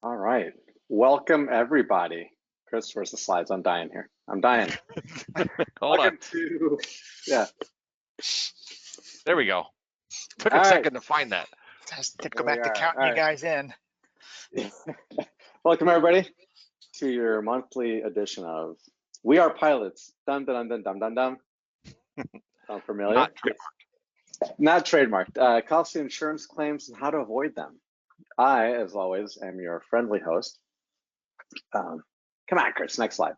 All right. Welcome, everybody. Chris, where's the slides? I'm dying here. I'm dying. Hold Welcome on. to, yeah. There we go. Took All a right. second to find that. Just to There go we back to are. counting All you right. guys in. Welcome, everybody, to your monthly edition of We Are Pilots. Dum, dum, dum, dum, dum, dum. Sound familiar? Not trademarked. Not trademarked. Costly insurance claims and how to avoid them. I, as always, am your friendly host. Come on, Chris, next slide.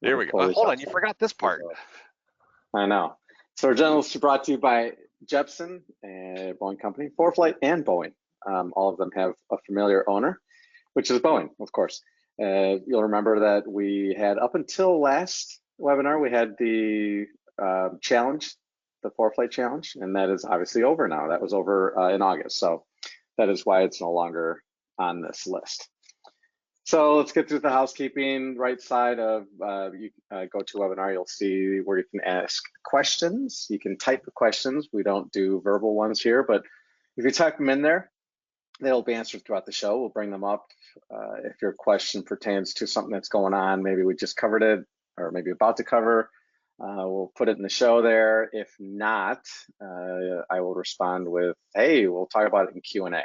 There we go. Hold on, you forgot this part. I know. So our journals are brought to you by Jepson, a Boeing company, ForeFlight, and Boeing. All of them have a familiar owner, which is Boeing, of course. You'll remember that we had, up until last webinar, we had the challenge, the ForeFlight challenge, and that is obviously over now. That was over in August, so that is why it's no longer on this list. So let's get through the housekeeping. Right side of you go to webinar, you'll see where you can ask questions. You can type the questions. We don't do verbal ones here, but if you type them in there, they'll be answered throughout the show. We'll bring them up. If your question pertains to something that's going on, maybe we just covered it, or maybe about to cover, we'll put it in the show there. If not, I will respond with, hey, we'll talk about it in Q&A.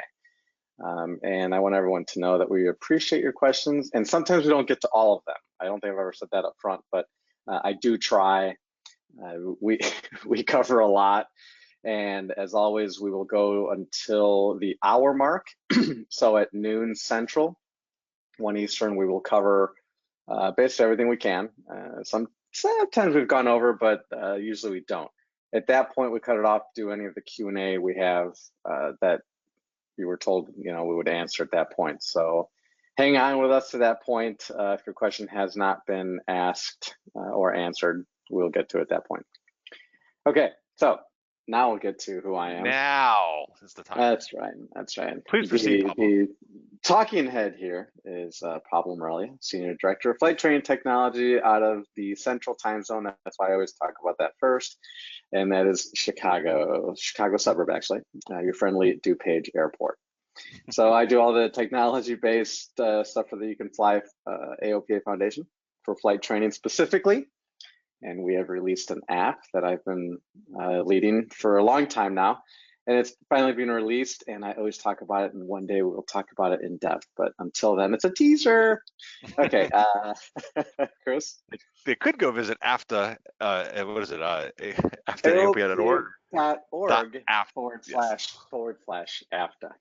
And I want everyone to know that we appreciate your questions, and sometimes we don't get to all of them. I don't think I've ever said that up front, but I do try. We cover a lot, and as always, we will go until the hour mark. So at noon Central, 1 Eastern, we will cover basically everything we can. Sometimes we've gone over, but usually we don't. At that point, we cut it off, do any of the Q&A we have that you were told, we would answer at that point. So hang on with us to that point. If your question has not been asked or answered, we'll get to it at that point. Okay, so now we'll get to who I am. Now is the time. That's right. That's right. Please proceed, Pablo. The talking head here is Pablo Morelli, Senior Director of Flight Training Technology out of the Central Time Zone. That's why I always talk about that first. And that is Chicago suburb, actually, your friendly DuPage Airport. So I do all the technology-based stuff for the You Can Fly AOPA Foundation for flight training specifically. And we have released an app that I've been leading for a long time now. And it's finally been released, and I always talk about it, and one day we'll talk about it in depth. But until then, it's a teaser. Okay, Chris? They could go visit AFTA, what is it, AFTA.org. // AFTA.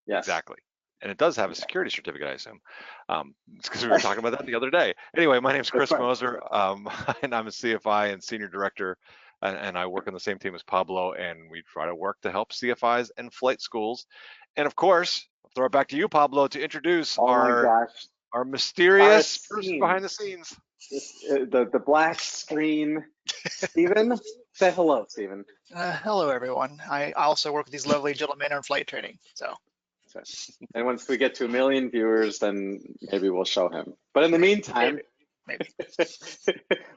Yes. Exactly. And it does have a security certificate, I assume. It's because we were talking about that the other day. Anyway, my name is Chris Moser, and I'm a CFI and Senior Director, and I work on the same team as Pablo, and we try to work to help CFIs and flight schools. And of course, I'll throw it back to you, Pablo, to introduce our mysterious person behind the scenes. The black screen, Stephen. Say hello, Stephen. Hello, everyone. I also work with these lovely gentlemen in flight training. And once we get to 1 million viewers, then maybe we'll show him. But in the meantime, maybe.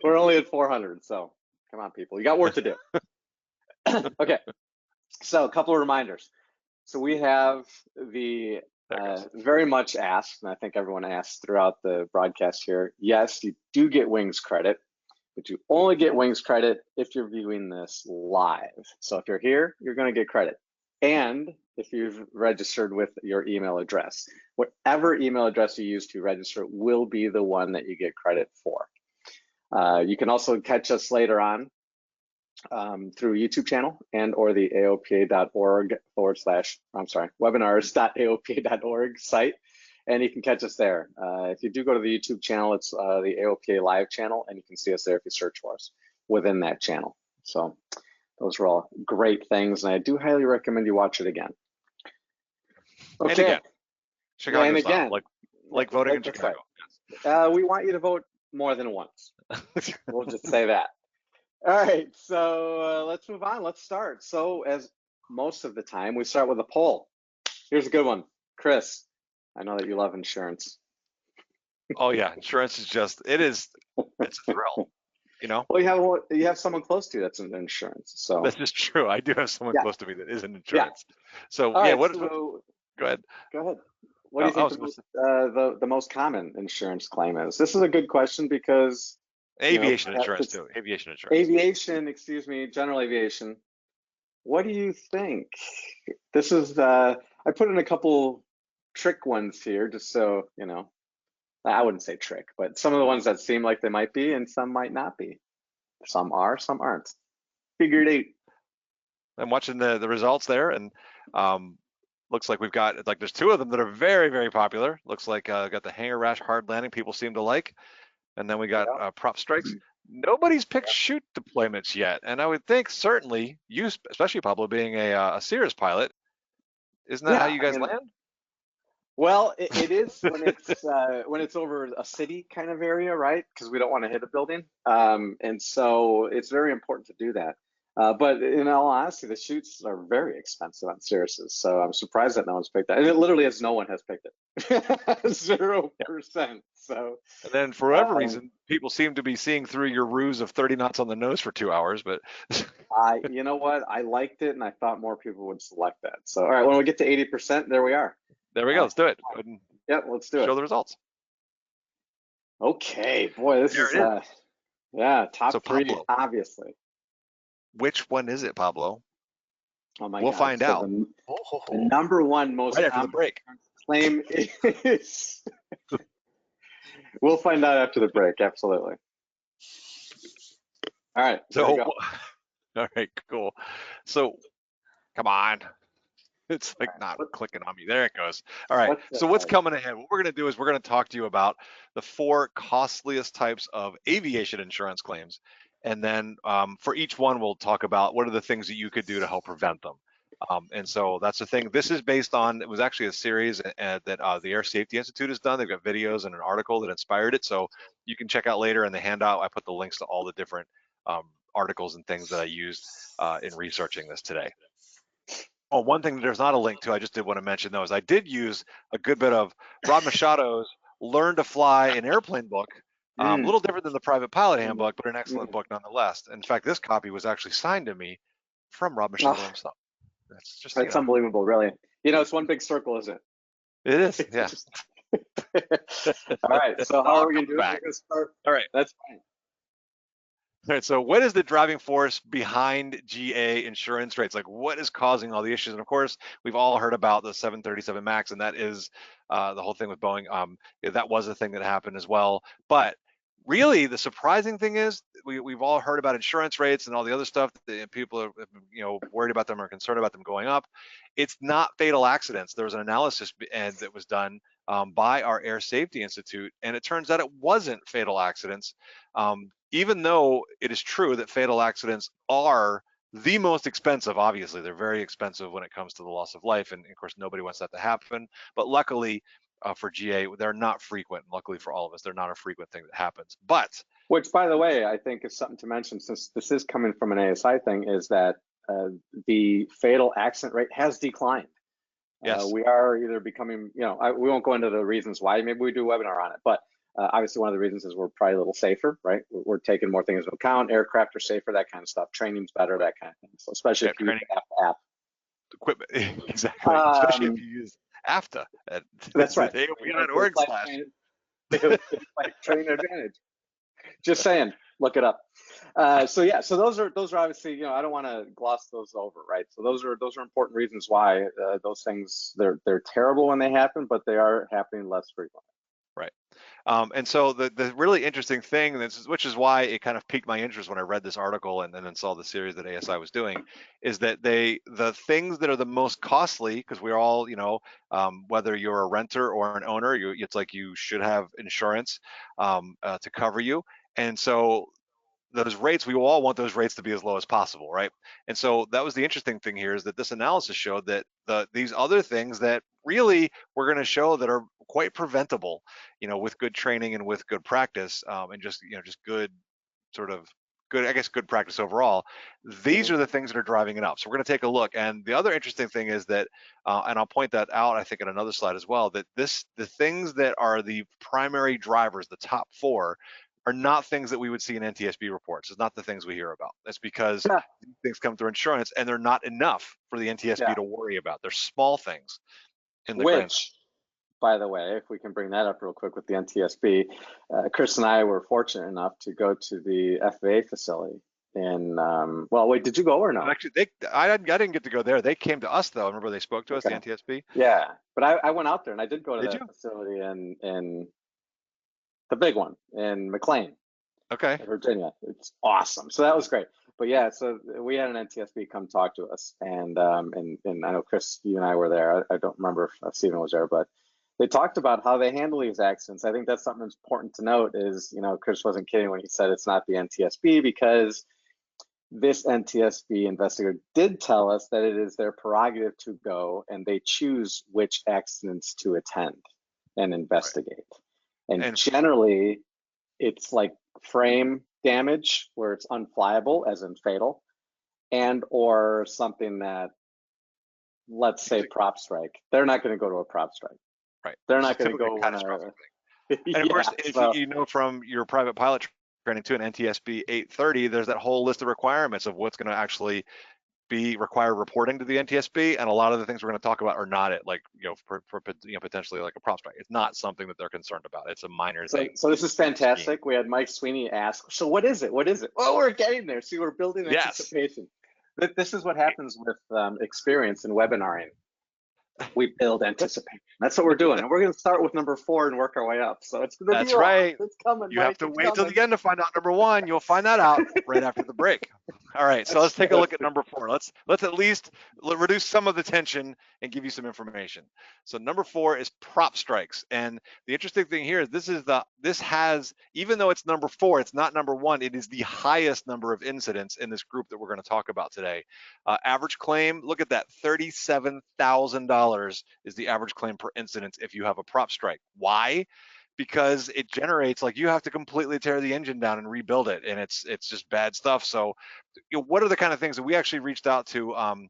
We're only at 400, so come on, people. You got work to do. Okay, so a couple of reminders. So we have the very much asked, and I think everyone asked throughout the broadcast here, yes, you do get Wings credit, but you only get Wings credit if you're viewing this live. So if you're here, you're going to get credit. And if you've registered with your email address, whatever email address you use to register will be the one that you get credit for. You can also catch us later on through YouTube channel and or the AOPA.org webinars.aopa.org site, and you can catch us there. If you do go to the YouTube channel, it's the AOPA live channel, and you can see us there if you search for us within that channel. So those were all great things, and I do highly recommend you watch it again. Okay. And again, Chicago and again, like voting in Chicago. Yes. We want you to vote more than once. We'll just say that. All right, so let's move on. Let's start. So as most of the time, we start with a poll. Here's a good one. Chris, I know that you love insurance. Oh yeah, insurance is it's a thrill. Well, you have someone close to you that's in insurance. So that's just true. I do have someone close to me that is in insurance. Yeah. So all yeah, right, Go ahead. Go ahead. What do you think the most common insurance claim is? This is a good question because aviation insurance too. Aviation insurance. Aviation, excuse me, general aviation. What do you think? This is I put in a couple trick ones here, just so you know. I wouldn't say trick, but some of the ones that seem like they might be, and some might not be. Some are, some aren't. Figured out. I'm watching the results there, and looks like we've got there's two of them that are very, very popular. Looks like got the hanger rash hard landing people seem to like, and then we got prop strikes. Nobody's picked shoot deployments yet, and I would think certainly you, especially Pablo, being a Cirrus pilot, isn't that how you guys land? Well, it is when it's over a city kind of area, right? Because we don't want to hit a building, and so it's very important to do that. But in all honesty, the shoots are very expensive on Cirruses, so I'm surprised that no one's picked that. And it literally is no one has picked it, 0%. So. And then for whatever reason, people seem to be seeing through your ruse of 30 knots on the nose for 2 hours. But you know what? I liked it, and I thought more people would select that. So all right, when we get to 80%, there we are. There we go. Let's do it. Yep, let's do it. Show the results. Okay, boy, this is top three, Pablo, obviously. Which one is it, Pablo? Oh my we'll God. Find out. The number one most right after the break claim is. We'll find out after the break. Absolutely. All right. So, all right, cool. So, come on. It's like not clicking on me. There it goes. All right. So what's coming ahead? What we're going to do is we're going to talk to you about the 4 costliest types of aviation insurance claims. And then for each one, we'll talk about what are the things that you could do to help prevent them. And so that's the thing. This is based on, it was actually a series that the Air Safety Institute has done. They've got videos and an article that inspired it. So you can check out later in the handout. I put the links to all the different articles and things that I used in researching this today. Oh, one thing that there's not a link to, I just did want to mention though, is I did use a good bit of Rob Machado's Learn to Fly an Airplane book. A little different than the Private Pilot Handbook, but an excellent book nonetheless. In fact, this copy was actually signed to me from Rob Machado himself. That's unbelievable, really. It's one big circle, isn't it? It is, yeah. All right, so how are we going to do it? We're going to start. All right. That's fine. All right, so what is the driving force behind GA insurance rates? Like, what is causing all the issues? And of course, we've all heard about the 737 MAX, and that is the whole thing with Boeing. That was a thing that happened as well. But really, the surprising thing is we've all heard about insurance rates and all the other stuff that people are worried about them or concerned about them going up. It's not fatal accidents. There was an analysis that was done by our Air Safety Institute, and it turns out it wasn't fatal accidents. Even though it is true that fatal accidents are the most expensive, obviously they're very expensive when it comes to the loss of life, and of course nobody wants that to happen, but luckily for GA, they're not frequent. Luckily for all of us, they're not a frequent thing that happens. But which, by the way, I think is something to mention, since this is coming from an ASI thing, is that the fatal accident rate has declined. Yes. We are either becoming, we won't go into the reasons why, maybe we do a webinar on it, but obviously one of the reasons is we're probably a little safer, right? We're taking more things into account, aircraft are safer, that kind of stuff, training's better, that kind of thing. So especially if you use app. Equipment, exactly, especially if you use AFTA. That's right. AOPA.org/ Training Advantage. Just saying, look it up. So those are obviously, I don't want to gloss those over, right? So those are important reasons why those things, they're terrible when they happen, but they are happening less frequently. Right. And so the really interesting thing, which is why it kind of piqued my interest when I read this article and then saw the series that ASI was doing, is that the things that are the most costly, because we're all, whether you're a renter or an owner, it's like you should have insurance to cover you. And so those rates, we all want those rates to be as low as possible, right? And so that was the interesting thing here, is that this analysis showed that these other things that really we're going to show that are quite preventable, with good training and with good practice, and just good good practice overall. These are the things that are driving it up. So we're going to take a look. And the other interesting thing is that, and I'll point that out, I think, in another slide as well, that the things that are the primary drivers, the top 4, are not things that we would see in NTSB reports. It's not the things we hear about. That's because these things come through insurance, and they're not enough for the NTSB to worry about. They're small things. in the grand. Which, by the way, if we can bring that up real quick with the NTSB, Chris and I were fortunate enough to go to the FAA facility. And well, wait, did you go or no? Actually, I didn't get to go there. They came to us though. Remember they spoke to us, the NTSB. Yeah, but I went out there and I did go to Did that you? facility in the big one in McLean, Okay. Virginia. It's awesome. So that was great. But yeah, so we had an NTSB come talk to us, and I know Chris, you and I were there. I don't remember if Stephen was there, but they talked about how they handle these accidents. I think that's something that's important to note. Is Chris wasn't kidding when he said it's not the NTSB, because this NTSB investigator did tell us that it is their prerogative to go and they choose which accidents to attend and investigate. Right. And generally, it's like frame damage where it's unflyable, as in fatal, and or something that, let's say, prop strike. They're not going to go to a prop strike. Right. They're not going to go on a. And of course, if you know from your private pilot training to an NTSB 830, there's that whole list of requirements of what's going to actually be required reporting to the NTSB, and a lot of the things we're going to talk about are not it, like potentially like a prop strike. It's not something that they're concerned about. It's a minor thing. So this is fantastic. We had Mike Sweeney ask, so what is it? What is it? Well, we're getting there. See, we're building anticipation. Yes. This is what happens with experience in webinaring. We build anticipation. That's what we're doing. And we're going to start with number 4 and work our way up. So it's going to be right. It's coming. You have to wait till the end to find out number 1. You'll find that out right after the break. All right. So let's take a look at number 4. Let's at least reduce some of the tension and give you some information. So number 4 is prop strikes. And the interesting thing here is this has, even though it's number 4, it's not number 1. It is the highest number of incidents in this group that we're going to talk about today. Average claim, look at that, $37,000 is the average claim per incident if you have a prop strike. Why? Because it generates, like, you have to completely tear the engine down and rebuild it, and it's just bad stuff. So what are the kind of things that we actually reached out to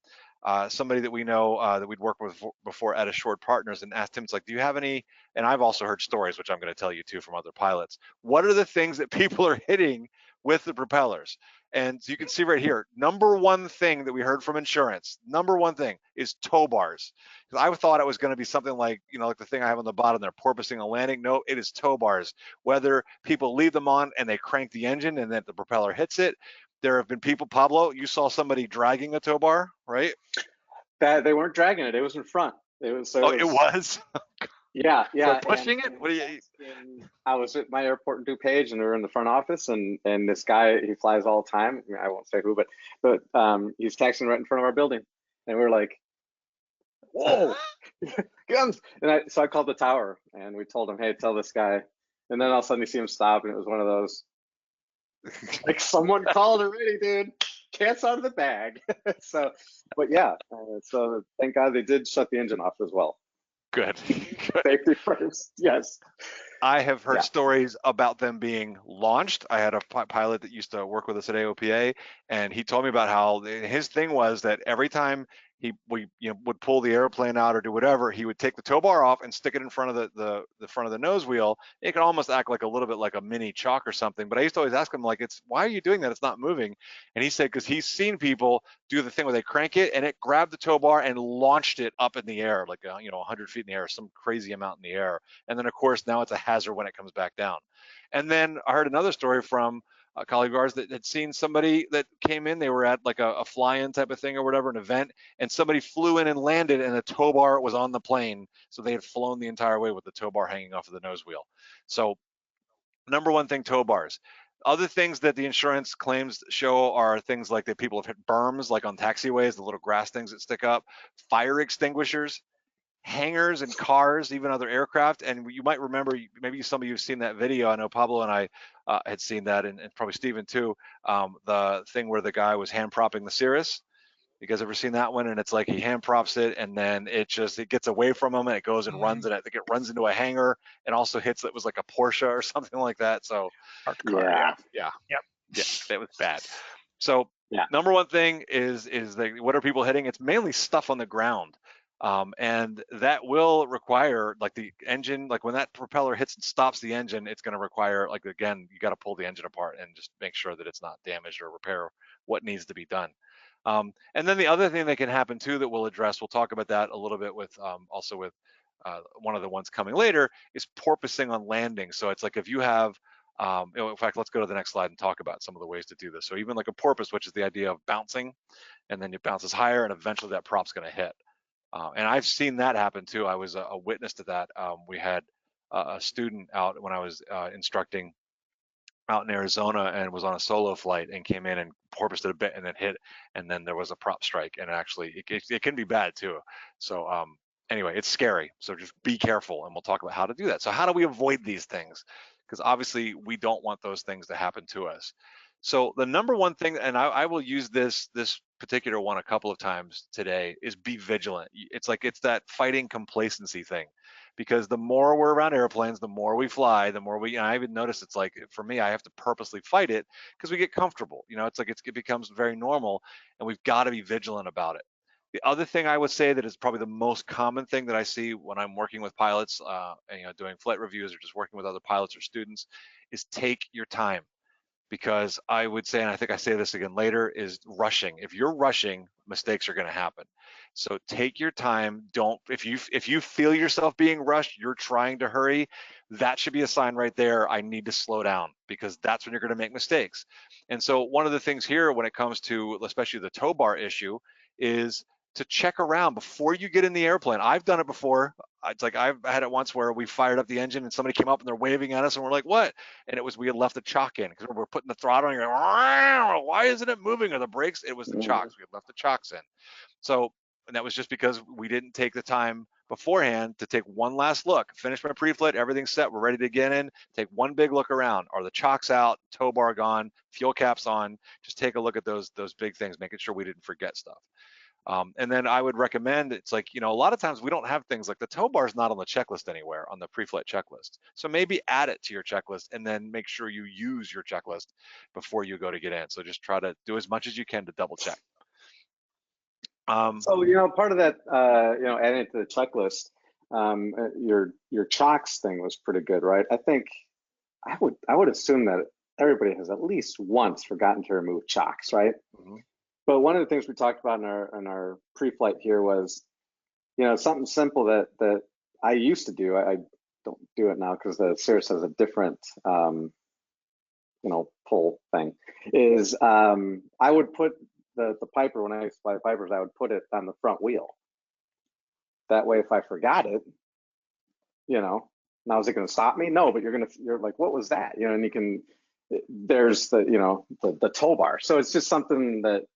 somebody that we know that we'd worked with before at Assured Partners and asked him, it's like, do you have any, and I've also heard stories, which I'm going to tell you too from other pilots, what are the things that people are hitting with the propellers? And so you can see right here, number 1 thing that we heard from insurance, number 1 thing is tow bars. Because I thought it was going to be something like, like the thing I have on the bottom there, porpoising a landing. No, it is tow bars. Whether people leave them on and they crank the engine and then the propeller hits it. There have been people, Pablo, you saw somebody dragging a tow bar, right? That they weren't dragging it. It was in front. It was. It was. Yeah. So pushing it. What do you? I was at my airport in DuPage, and we were in the front office, and this guy, he flies all the time. I won't say who, but he's taxiing right in front of our building, and we were like, whoa, guns! And so I called the tower, and we told him, hey, tell this guy. And then all of a sudden you see him stop, and it was one of those, like, someone called already, dude. Cat's out of the bag. So, but yeah, so thank God they did shut the engine off as well. Good. Safety first, yes. I have heard stories about them being launched. I had a pilot that used to work with us at AOPA, and he told me about how his thing was that every time we would pull the airplane out or do whatever, he would take the tow bar off and stick it in front of the front of the nose wheel. It could almost act like a little bit like a mini chalk or something. But I used to always ask him, like, why are you doing that? It's not moving. And he said because he's seen people do the thing where they crank it and it grabbed the tow bar and launched it up in the air, like 100 feet in the air, some crazy amount in the air. And then of course now it's a hazard when it comes back down. And then I heard another story from a colleague of ours that had seen somebody that came in, they were at like a fly-in type of thing or whatever, an event, and somebody flew in and landed and the tow bar was on the plane. So they had flown the entire way with the tow bar hanging off of the nose wheel. So number 1 thing, tow bars. Other things that the insurance claims show are things like that people have hit berms, like on taxiways, the little grass things that stick up, fire extinguishers, hangars and cars, even other aircraft. And you might remember, maybe some of you have seen that video. I know Pablo and I had seen that, and probably Stephen too, the thing where the guy was hand propping the Cirrus. You guys ever seen that one? And it's like he hand props it and then it gets away from him and it goes and runs, and I think it runs into a hangar and also hits, it was like a Porsche or something like that. So yeah, that was bad. So number 1 thing is what are people hitting? It's mainly stuff on the ground. And that will require, like, the engine, like when that propeller hits and stops the engine, it's going to require, like, again, you got to pull the engine apart and just make sure that it's not damaged or repair what needs to be done. And then the other thing that can happen too that we'll address, we'll talk about that a little bit with also with one of the ones coming later, is porpoising on landing. So it's like if you have, in fact, let's go to the next slide and talk about some of the ways to do this. So even like a porpoise, which is the idea of bouncing, and then it bounces higher, and eventually that prop's going to hit. And I've seen that happen too. I was a witness to that. We had a student out when I was instructing out in Arizona and was on a solo flight and came in and porpoised it a bit and then hit, and then there was a prop strike, and actually it can be bad too. So anyway, it's scary. So just be careful, and we'll talk about how to do that. So how do we avoid these things? Because obviously we don't want those things to happen to us. So the number one thing, and I will use this particular one a couple of times today, is be vigilant. It's like it's that fighting complacency thing, because the more we're around airplanes, the more we fly, the more we, and I even notice it's like, for me, I have to purposely fight it because we get comfortable. You know, it's like it becomes very normal, and we've got to be vigilant about it. The other thing I would say that is probably the most common thing that I see when I'm working with pilots, and, you know, doing flight reviews or just working with other pilots or students, is take your time. Because I would say, and I think I say this again later, is rushing. If you're rushing, mistakes are going to happen. So take your time. Don't, if you feel yourself being rushed, you're trying to hurry, that should be a sign right there. I need to slow down, because that's when you're going to make mistakes. And so one of the things here when it comes to especially the tow bar issue is to check around before you get in the airplane. I've done it before. It's like I've had it once where we fired up the engine and somebody came up and they're waving at us and we're like, what? And it was, we had left the chock in because we're putting the throttle and you're like, why isn't it moving? Or the brakes? It was the chocks. We had left the chocks in. So, and that was just because we didn't take the time beforehand to take one last look, finish my pre-flight, everything's set, we're ready to get in, take one big look around. Are the chocks out, tow bar gone, fuel caps on? Just take a look at those big things, making sure we didn't forget stuff. And then I would recommend, it's like, you know, a lot of times we don't have things like the tow bar is not on the checklist anywhere on the pre-flight checklist. So maybe add it to your checklist and then make sure you use your checklist before you go to get in. So just try to do as much as you can to double check. So, you know, part of that, you know, adding it to the checklist, your chocks thing was pretty good, right? I think I would assume that everybody has at least once forgotten to remove chocks, right? Mm-hmm. But one of the things we talked about in our pre-flight here was, you know, something simple that I used to do. I don't do it now because the Cirrus has a different, you know, pull thing. Is I would put the Piper, when I used to fly Pipers, I would put it on the front wheel. That way, if I forgot it, you know, now is it going to stop me? No, but you're like, what was that? You know, and you can. There's the, you know, the tow bar. So it's just something that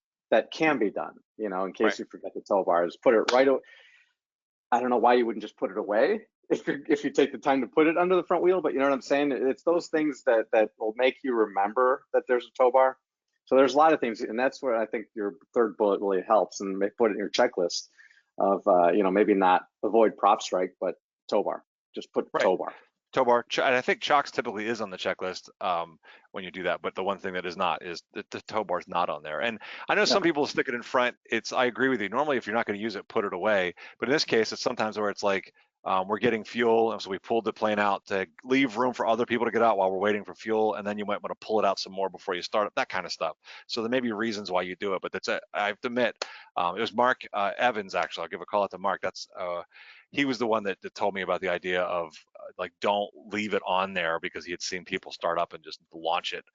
can be done, you know, in case you forget the tow bars, put it right. I don't know why you wouldn't just put it away if you take the time to put it under the front wheel, but you know what I'm saying? It's those things that will make you remember that there's a tow bar. So there's a lot of things, and that's where I think your third bullet really helps, and put it in your checklist of, you know, maybe not avoid prop strike, but tow bar. Just put tow bar. Tow bar, and I think chocks typically is on the checklist when you do that, but the one thing that is not is the tow bar is not on there. And I know some people stick it in front. I agree with you. Normally, if you're not going to use it, put it away. But in this case, it's sometimes where it's like we're getting fuel, and so we pulled the plane out to leave room for other people to get out while we're waiting for fuel, and then you might want to pull it out some more before you start up, that kind of stuff. So there may be reasons why you do it, but that's it. I have to admit, it was Mark Evans, actually. I'll give a call out to Mark. He was the one that told me about the idea of like, don't leave it on there, because he had seen people start up and just launch it.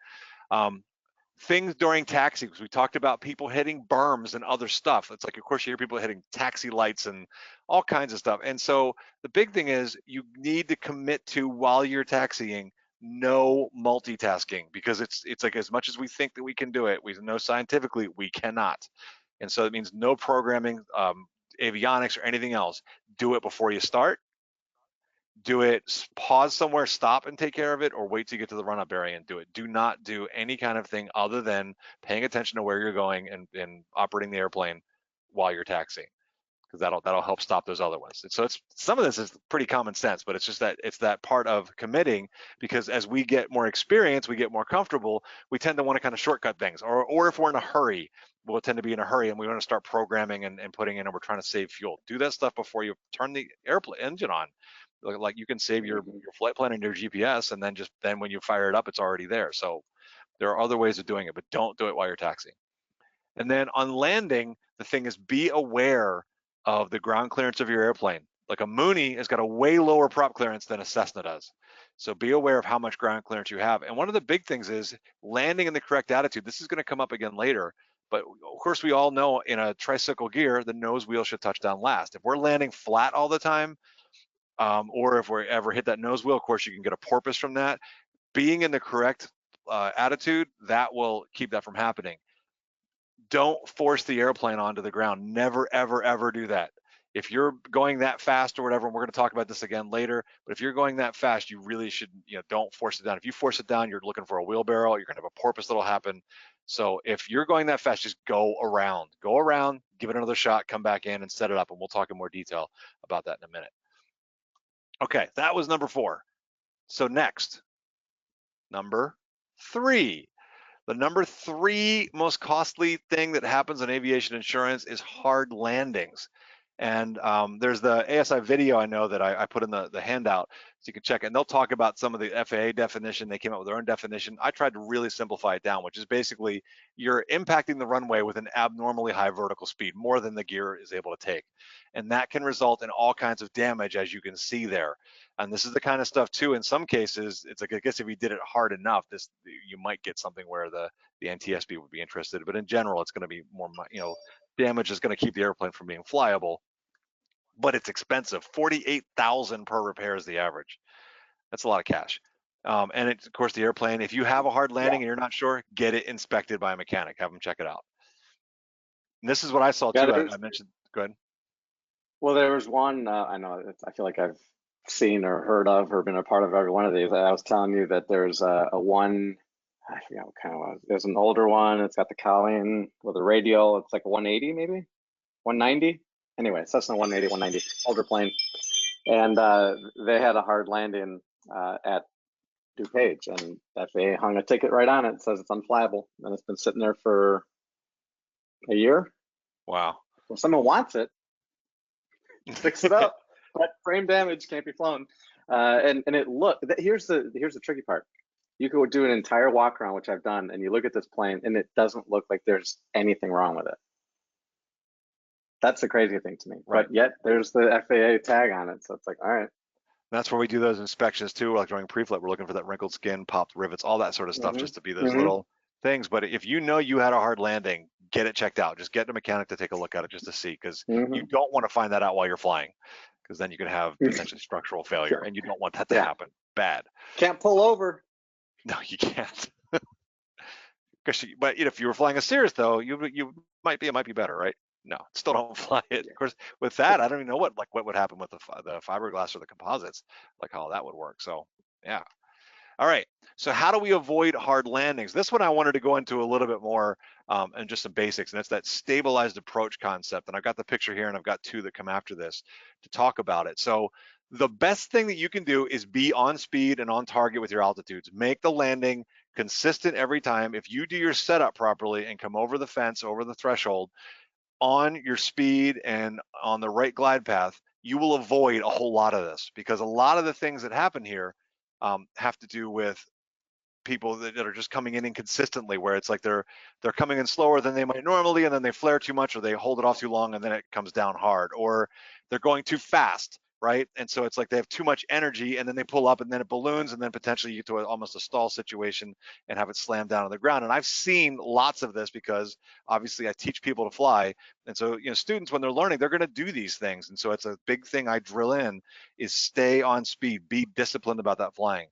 Things during taxi, because we talked about people hitting berms and other stuff. It's like, of course, you hear people hitting taxi lights and all kinds of stuff. And so the big thing is you need to commit to, while you're taxiing, no multitasking, because it's like, as much as we think that we can do it, we know scientifically we cannot. And so it means no programming, avionics or anything else. Do it before you start. Do it, pause somewhere, stop and take care of it, or wait till you get to the run-up area and do it. Do not do any kind of thing other than paying attention to where you're going and operating the airplane while you're taxiing, because that'll help stop those other ones. And so some of this is pretty common sense, but it's just that it's that part of committing, because as we get more experience, we get more comfortable, we tend to want to kind of shortcut things, or if we're in a hurry, we'll tend to be in a hurry and we want to start programming and putting in, and we're trying to save fuel. Do that stuff before you turn the airplane engine on. Like, you can save your flight plan and your GPS, and then when you fire it up, it's already there. So there are other ways of doing it, but don't do it while you're taxiing. And then on landing, the thing is be aware of the ground clearance of your airplane. Like a Mooney has got a way lower prop clearance than a Cessna does. So be aware of how much ground clearance you have. And one of the big things is landing in the correct attitude. This is going to come up again later, but of course we all know in a tricycle gear, the nose wheel should touch down last. If we're landing flat all the time, or if we ever hit that nose wheel, of course you can get a porpoise from that. Being in the correct attitude, that will keep that from happening. Don't force the airplane onto the ground. Never, ever, ever do that. If you're going that fast or whatever, and we're going to talk about this again later, but if you're going that fast, you really should, don't force it down. If you force it down, you're looking for a wheelbarrow, you're going to have a porpoise that'll happen. So if you're going that fast, just go around, give it another shot, come back in and set it up. And we'll talk in more detail about that in a minute. Okay, that was number 4. So next, number 3. The number 3 most costly thing that happens in aviation insurance is hard landings. And there's the ASI video I know that I put in the handout, so you can check it. And they'll talk about some of the FAA definition. They came up with their own definition. I tried to really simplify it down, which is basically you're impacting the runway with an abnormally high vertical speed, more than the gear is able to take. And that can result in all kinds of damage, as you can see there. And this is the kind of stuff too, in some cases, it's like, I guess if you did it hard enough, you might get something where the NTSB would be interested. But in general, it's going to be more, damage is going to keep the airplane from being flyable. But it's expensive. $48,000 per repair is the average. That's a lot of cash. And it's, of course, the airplane, if you have a hard landing and you're not sure, get it inspected by a mechanic. Have them check it out. And this is what I saw too. I mentioned, go ahead. Well, there was one, I feel like I've seen or heard of or been a part of every one of these. I was telling you that there's a one, I forgot what kind of was. There's an older one. It's got the cowling with a radial. It's like a 180 maybe, 190. Anyway, Cessna 180, 190, older plane. And they had a hard landing at DuPage, and FAA hung a ticket right on it. It says it's unflyable, and it's been sitting there for a year. Wow. If someone wants it, fix it up. But frame damage can't be flown. And it here's the tricky part. You could do an entire walk around, which I've done, and you look at this plane, and it doesn't look like there's anything wrong with it. That's the crazy thing to me. Right. But yet there's the FAA tag on it. So it's like, all right. That's where we do those inspections too. Like during pre-flight, we're looking for that wrinkled skin, popped rivets, all that sort of stuff, just to be those little things. But if you know you had a hard landing, get it checked out. Just get the mechanic to take a look at it just to see, because you don't want to find that out while you're flying, because then you can have potentially structural failure, and you don't want that to happen. Bad. Can't pull over. No, you can't. But if you were flying a Cirrus though, it might be better, right? No, still don't fly it. Of course, with that, I don't even know what would happen with the fiberglass or the composites, like how that would work. So yeah. All right. So how do we avoid hard landings? This one I wanted to go into a little bit more and just some basics, and it's that stabilized approach concept. And I've got the picture here, and I've got 2 that come after this to talk about it. So the best thing that you can do is be on speed and on target with your altitudes. Make the landing consistent every time. If you do your setup properly and come over the fence, over the threshold, on your speed and on the right glide path, you will avoid a whole lot of this, because a lot of the things that happen here have to do with people that are just coming in inconsistently, where it's like they're coming in slower than they might normally, and then they flare too much, or they hold it off too long, and then it comes down hard, or they're going too fast, right? And so it's like they have too much energy, and then they pull up, and then it balloons, and then potentially you get to almost a stall situation and have it slam down on the ground. And I've seen lots of this, because obviously I teach people to fly, and so students, when they're learning, they're going to do these things. And so it's a big thing I drill in, is stay on speed, be disciplined about that flying.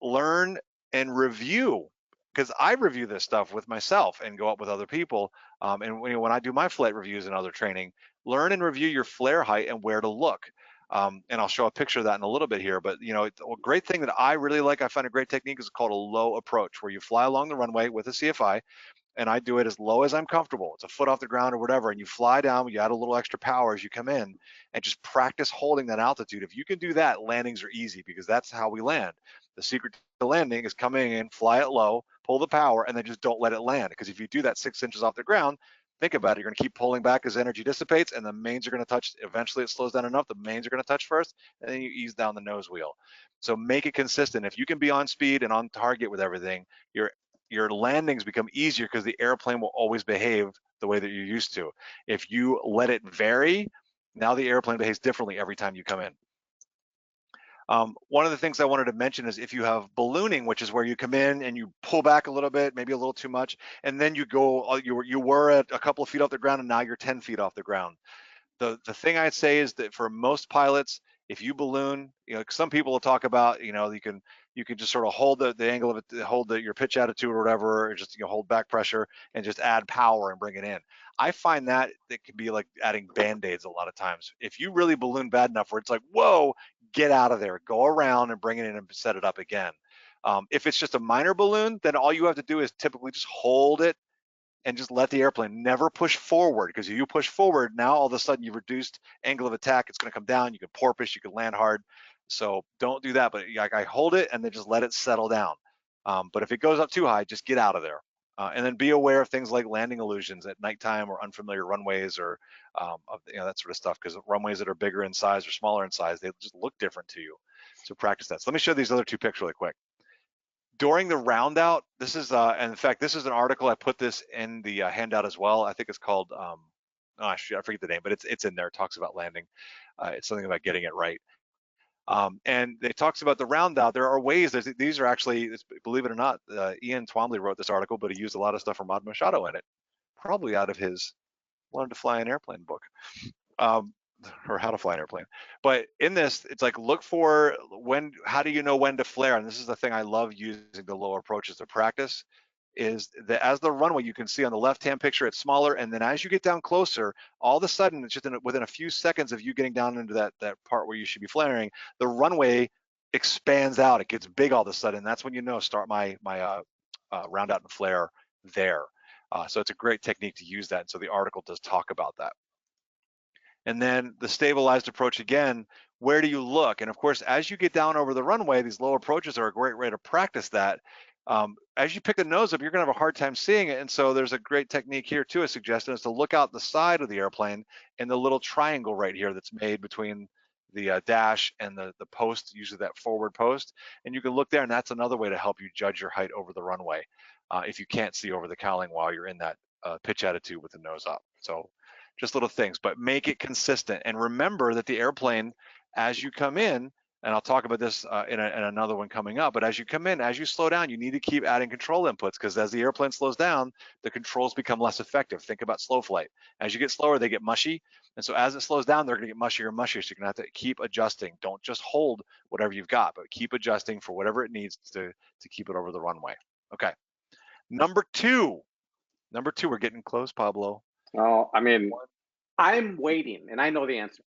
Learn and review, because I review this stuff with myself and go up with other people. And when I do my flight reviews and other training, learn and review your flare height and where to look. And I'll show a picture of that in a little bit here. But a great thing that I really like, I find a great technique, is called a low approach, where you fly along the runway with a CFI, and I do it as low as I'm comfortable. It's a foot off the ground or whatever, and you fly down, you add a little extra power as you come in, and just practice holding that altitude. If you can do that, landings are easy, because that's how we land. The secret to landing is coming in, fly it low, pull the power, and then just don't let it land. Because if you do that 6 inches off the ground, think about it, you're going to keep pulling back as energy dissipates, and the mains are going to touch. Eventually it slows down enough, the mains are going to touch first, and then you ease down the nose wheel. So make it consistent. If you can be on speed and on target with everything, you're your landings become easier because the airplane will always behave the way that you're used to. If you let it vary, now the airplane behaves differently every time you come in. One of the things I wanted to mention is if you have ballooning, which is where you come in and you pull back a little bit, maybe a little too much, and then you go, you were at a couple of feet off the ground and now you're 10 feet off the ground. The thing I'd say is that for most pilots, if you balloon, some people will talk about, you can just sort of hold the angle of it, hold your pitch attitude or whatever, or just hold back pressure and just add power and bring it in. I find that it can be like adding band-aids a lot of times. If you really balloon bad enough where it's like, whoa, get out of there, go around and bring it in and set it up again. If it's just a minor balloon, then all you have to do is typically just hold it and just let the airplane never push forward, because if you push forward, now all of a sudden you've reduced angle of attack. It's going to come down. You can porpoise, you can land hard. So don't do that. But like, I hold it and then just let it settle down. But if it goes up too high, just get out of there. And then be aware of things like landing illusions at nighttime or unfamiliar runways or that sort of stuff, because runways that are bigger in size or smaller in size, they just look different to you. So practice that. So let me show these other two pics really quick. During the round out, this is, and in fact, this is an article, I put this in the handout as well. I think it's called, I forget the name, but it's in there. It talks about landing. It's something about getting it right. And it talks about the round out. There are ways, these are actually, believe it or not, Ian Twombly wrote this article, but he used a lot of stuff from Rod Machado in it, probably out of his Learn to Fly an Airplane book. Or How to Fly an Airplane. But in this, it's like, look for how do you know when to flare? And this is the thing I love using the low approaches to practice, is that as the runway, you can see on the left-hand picture, it's smaller. And then as you get down closer, all of a sudden, it's just within a few seconds of you getting down into that part where you should be flaring, the runway expands out. It gets big all of a sudden. That's when you know, start my round out and flare there. So it's a great technique to use that. And so the article does talk about that. And then the stabilized approach again, where do you look? And of course, as you get down over the runway, these low approaches are a great way to practice that. As you pick the nose up, you're gonna have a hard time seeing it. And so there's a great technique here too, a suggestion is to look out the side of the airplane and the little triangle right here that's made between the dash and the post, usually that forward post. And you can look there, and that's another way to help you judge your height over the runway if you can't see over the cowling while you're in that pitch attitude with the nose up. So just little things, but make it consistent. And remember that the airplane, as you come in, and I'll talk about this in another one coming up, but as you come in, as you slow down, you need to keep adding control inputs, because as the airplane slows down, the controls become less effective. Think about slow flight. As you get slower, they get mushy. And so as it slows down, they're gonna get mushier and mushier. So you're gonna have to keep adjusting. Don't just hold whatever you've got, but keep adjusting for whatever it needs to keep it over the runway. Okay, number two, we're getting close, Pablo. Oh, I mean, I'm waiting, and I know the answer.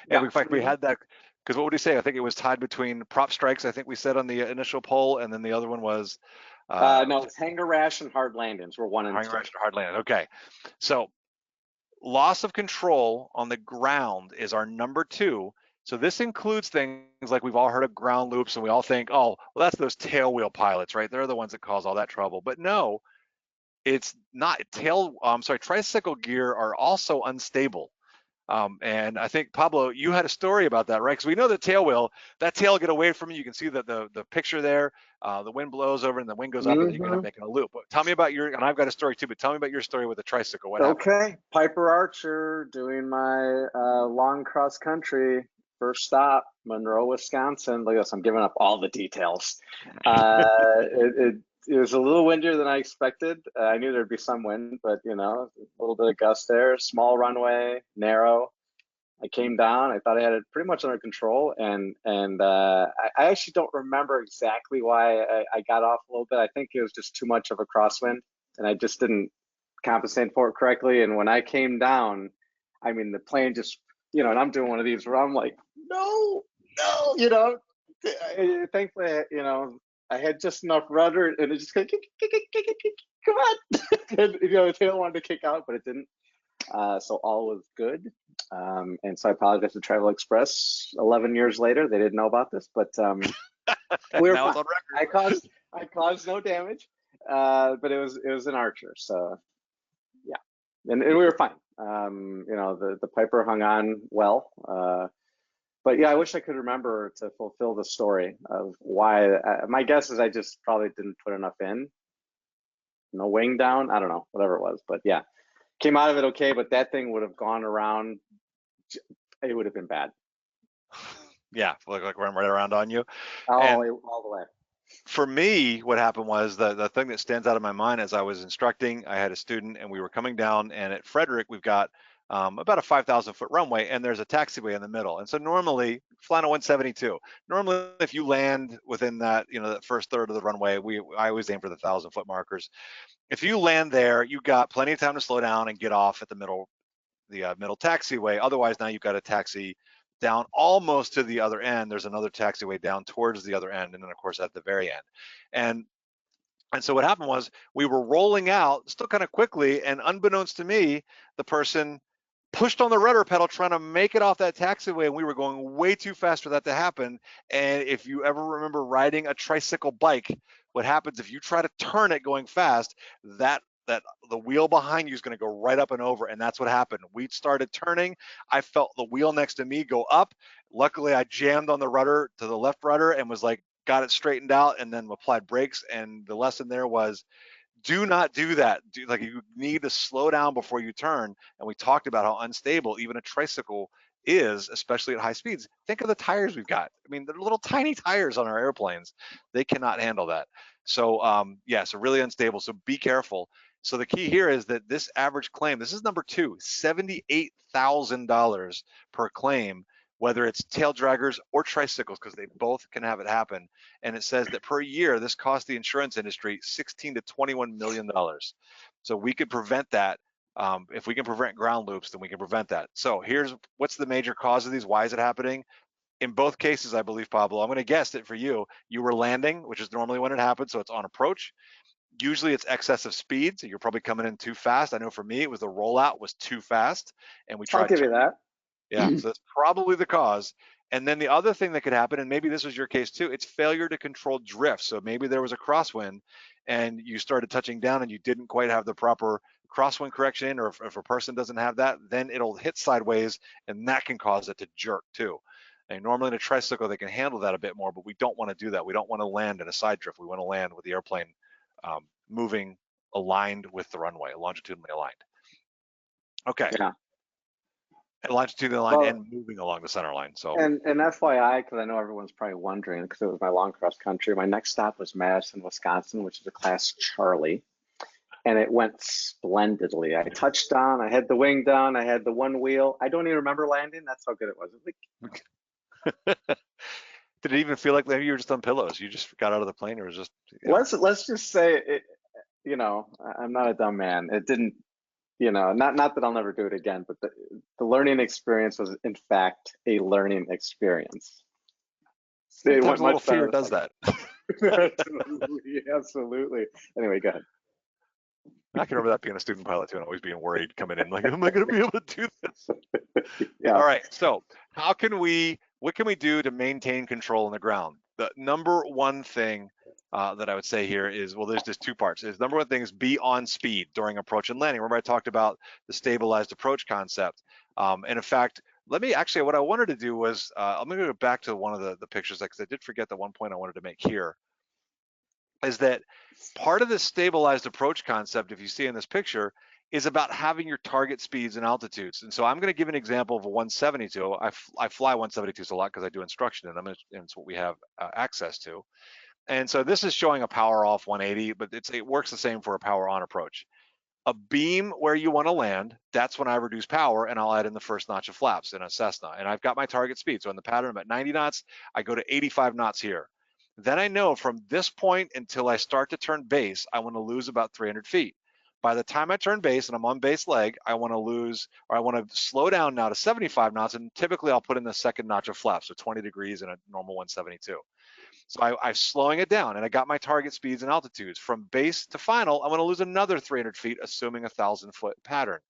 Yeah. In fact, we had that, because what would you say? I think it was tied between prop strikes, I think we said on the initial poll, and then the other one was no, it's hanger rash and hard landings were 1 and 2. hanger rash and hard landing. Okay, so loss of control on the ground is our number 2. So this includes things like, we've all heard of ground loops, and we all think, oh, well, that's those tail wheel pilots, right? They're the ones that cause all that trouble. But no, it's not. Tricycle gear are also unstable. And I think, Pablo, you had a story about that, right? Because we know the tail wheel, that tail get away from you. You can see that the picture there, the wind blows over and the wind goes up, and you end up making a loop. But tell me about and I've got a story too, but tell me about your story with the tricycle. What happened? Okay, Piper Archer, doing my long cross country. First stop, Monroe, Wisconsin. Look at this, I'm giving up all the details. It was a little windier than I expected. I knew there'd be some wind, but a little bit of gust there. Small runway, narrow. I came down. I thought I had it pretty much under control, and I actually don't remember exactly why I got off a little bit. I think it was just too much of a crosswind, and I just didn't compensate for it correctly. And when I came down, I mean, the plane just, and I'm doing one of these where I'm like, no, thankfully, I had just enough rudder, and it just come on. And, the tail wanted to kick out, but it didn't. So all was good. And so I apologize to Travel Express 11 years later. They didn't know about this, but we were fine. On record. I caused no damage, but it was an Archer. So yeah, and we were fine. The Piper hung on well. But yeah, I wish I could remember to fulfill the story of why. My guess is I just probably didn't put enough in. No wing down. I don't know, whatever it was. But yeah, came out of it okay. But that thing would have gone around. It would have been bad. Yeah, like run right around on you. All And the way. for me, what happened was the thing that stands out in my mind as I was instructing, I had a student and we were coming down, and at Frederick, we've got about a 5,000 foot runway, and there's a taxiway in the middle. And so normally, flying a 172, normally if you land within that, that first third of the runway, I always aim for the 1,000 foot markers. If you land there, you got plenty of time to slow down and get off at the middle taxiway. Otherwise, now you've got to taxi down almost to the other end. There's another taxiway down towards the other end, and then of course at the very end. And so what happened was we were rolling out still kind of quickly, and unbeknownst to me, the person pushed on the rudder pedal trying to make it off that taxiway, and we were going way too fast for that to happen. And if you ever remember riding a tricycle bike, what happens if you try to turn it going fast, that the wheel behind you is going to go right up and over, and that's what happened. We started turning. I felt the wheel next to me go up. Luckily, I jammed on the rudder to the left rudder and was like, got it straightened out, and then applied brakes. And the lesson there was, do not do that. You need to slow down before you turn. And we talked about how unstable even a tricycle is, especially at high speeds. Think of the tires we've got. I mean, they're little tiny tires on our airplanes. They cannot handle that. So yeah, so really unstable. So be careful. So the key here is that this average claim, this is number 2, $78,000 per claim, whether it's tail draggers or tricycles, because they both can have it happen. And it says that per year, this costs the insurance industry $16 to $21 million. So we could prevent that. If we can prevent ground loops, then we can prevent that. So here's what's the major cause of these. Why is it happening? In both cases, I believe, Pablo, I'm going to guess it for you. You were landing, which is normally when it happens. So it's on approach. Usually it's excessive speed. So you're probably coming in too fast. I know for me, it was the rollout was too fast. And we tried. I'll give you that. Yeah, so that's probably the cause. And then the other thing that could happen, and maybe this was your case too, it's failure to control drift. So maybe there was a crosswind and you started touching down and you didn't quite have the proper crosswind correction, or if a person doesn't have that, then it'll hit sideways and that can cause it to jerk too. And normally in a tricycle, they can handle that a bit more, but we don't want to do that. We don't want to land in a side drift. We want to land with the airplane moving aligned with the runway, longitudinally aligned. Okay. Yeah. Longitudinal line and moving along the center line. So and FYI, because I know everyone's probably wondering, because it was my long cross country, my next stop was Madison, Wisconsin, which is a class Charlie, and it went splendidly. I touched down, I had the wing down, I had the one wheel. I don't even remember landing. That's how good it was. Did it even feel like maybe you were just on pillows? You just got out of the plane, or was just? Let's just say it. I'm not a dumb man. It didn't. Not that I'll never do it again, but the learning experience was in fact a learning experience. Sometimes a little fear does that. Absolutely. Anyway, go ahead. I can remember that being a student pilot too, and always being worried coming in, like, am I going to be able to do this? Yeah. All right. So what can we do to maintain control on the ground? The number one thing that I would say here is, well, there's just two parts. Is number one thing is be on speed during approach and landing. Remember I talked about the stabilized approach concept. And in fact, what I wanted to do was, I'm going to go back to one of the pictures, because I did forget the one point I wanted to make here, is that part of the stabilized approach concept, if you see in this picture, is about having your target speeds and altitudes. And so I'm going to give an example of a 172. I fly 172s a lot because I do instruction in them, and it's what we have access to. And so this is showing a power off 180, but it works the same for a power on approach. A beam where you want to land, that's when I reduce power and I'll add in the first notch of flaps in a Cessna. And I've got my target speed. So in the pattern, I'm at 90 knots, I go to 85 knots here. Then I know from this point until I start to turn base, I want to lose about 300 feet. By the time I turn base and I'm on base leg, I want to slow down now to 75 knots, and typically I'll put in the second notch of flaps, so 20 degrees in a normal 172. So I'm slowing it down, and I got my target speeds and altitudes. From base to final, I'm going to lose another 300 feet, assuming a 1,000-foot pattern.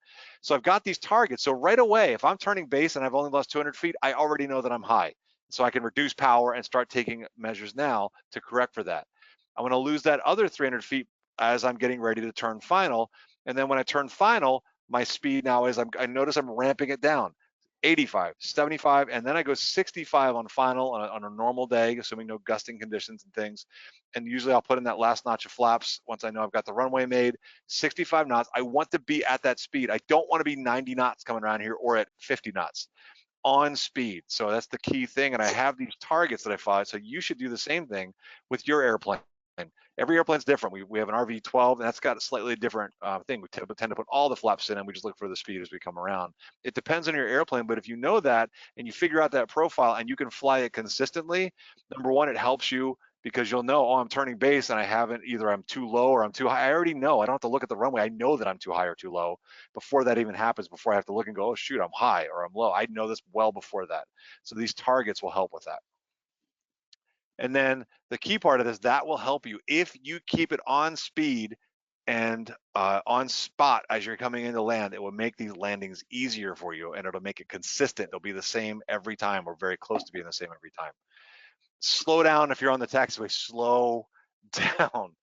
So I've got these targets. So right away, if I'm turning base and I've only lost 200 feet, I already know that I'm high. So I can reduce power and start taking measures now to correct for that. I'm going to lose that other 300 feet as I'm getting ready to turn final. And then when I turn final, my speed now is, I notice I'm ramping it down. 85, 75, and then I go 65 on final on a normal day, assuming no gusting conditions and things. And usually I'll put in that last notch of flaps once I know I've got the runway made. 65 knots. I want to be at that speed. I don't want to be 90 knots coming around here or at 50 knots on speed. So that's the key thing. And I have these targets that I follow. So you should do the same thing with your airplane. Every airplane's different. We have an RV-12, and that's got a slightly different thing. We tend to put all the flaps in, and we just look for the speed as we come around. It depends on your airplane, but if you know that and you figure out that profile and you can fly it consistently, number one, it helps you because you'll know, oh, I'm turning base and I haven't, either I'm too low or I'm too high. I already know. I don't have to look at the runway. I know that I'm too high or too low before that even happens, before I have to look and go, oh, shoot, I'm high or I'm low. I know this well before that. So these targets will help with that. And then the key part of this, that will help you if you keep it on speed and on spot as you're coming into land. It will make these landings easier for you, and it'll make it consistent. It'll be the same every time, or very close to being the same every time. Slow down if you're on the taxiway. Slow down.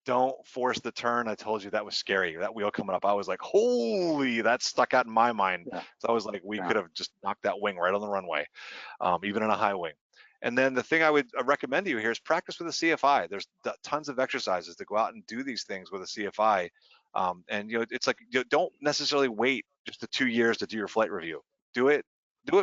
Don't force the turn. I told you that was scary. That wheel coming up, I was like, holy, that stuck out in my mind. Yeah. So I was like, we could have just knocked that wing right on the runway, even in a high wing. And then the thing I would recommend to you here is practice with a CFI. There's tons of exercises to go out and do these things with a CFI. And it's like, don't necessarily wait just the 2 years to do your flight review. Do it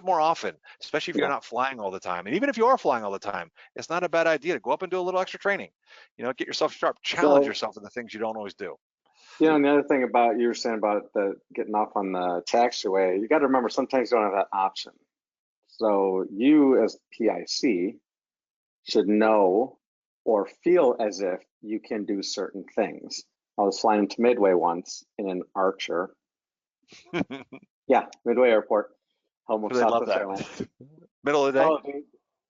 more often, especially if you're not flying all the time. And even if you are flying all the time, it's not a bad idea to go up and do a little extra training. Get yourself sharp, challenge yourself in the things you don't always do. And the other thing about you were saying about the getting off on the taxiway, you got to remember sometimes you don't have that option. So you as PIC should know or feel as if you can do certain things. I was flying to Midway once in an Archer. Yeah, Midway Airport, home of Southwest Airlines. Middle of the day. Oh,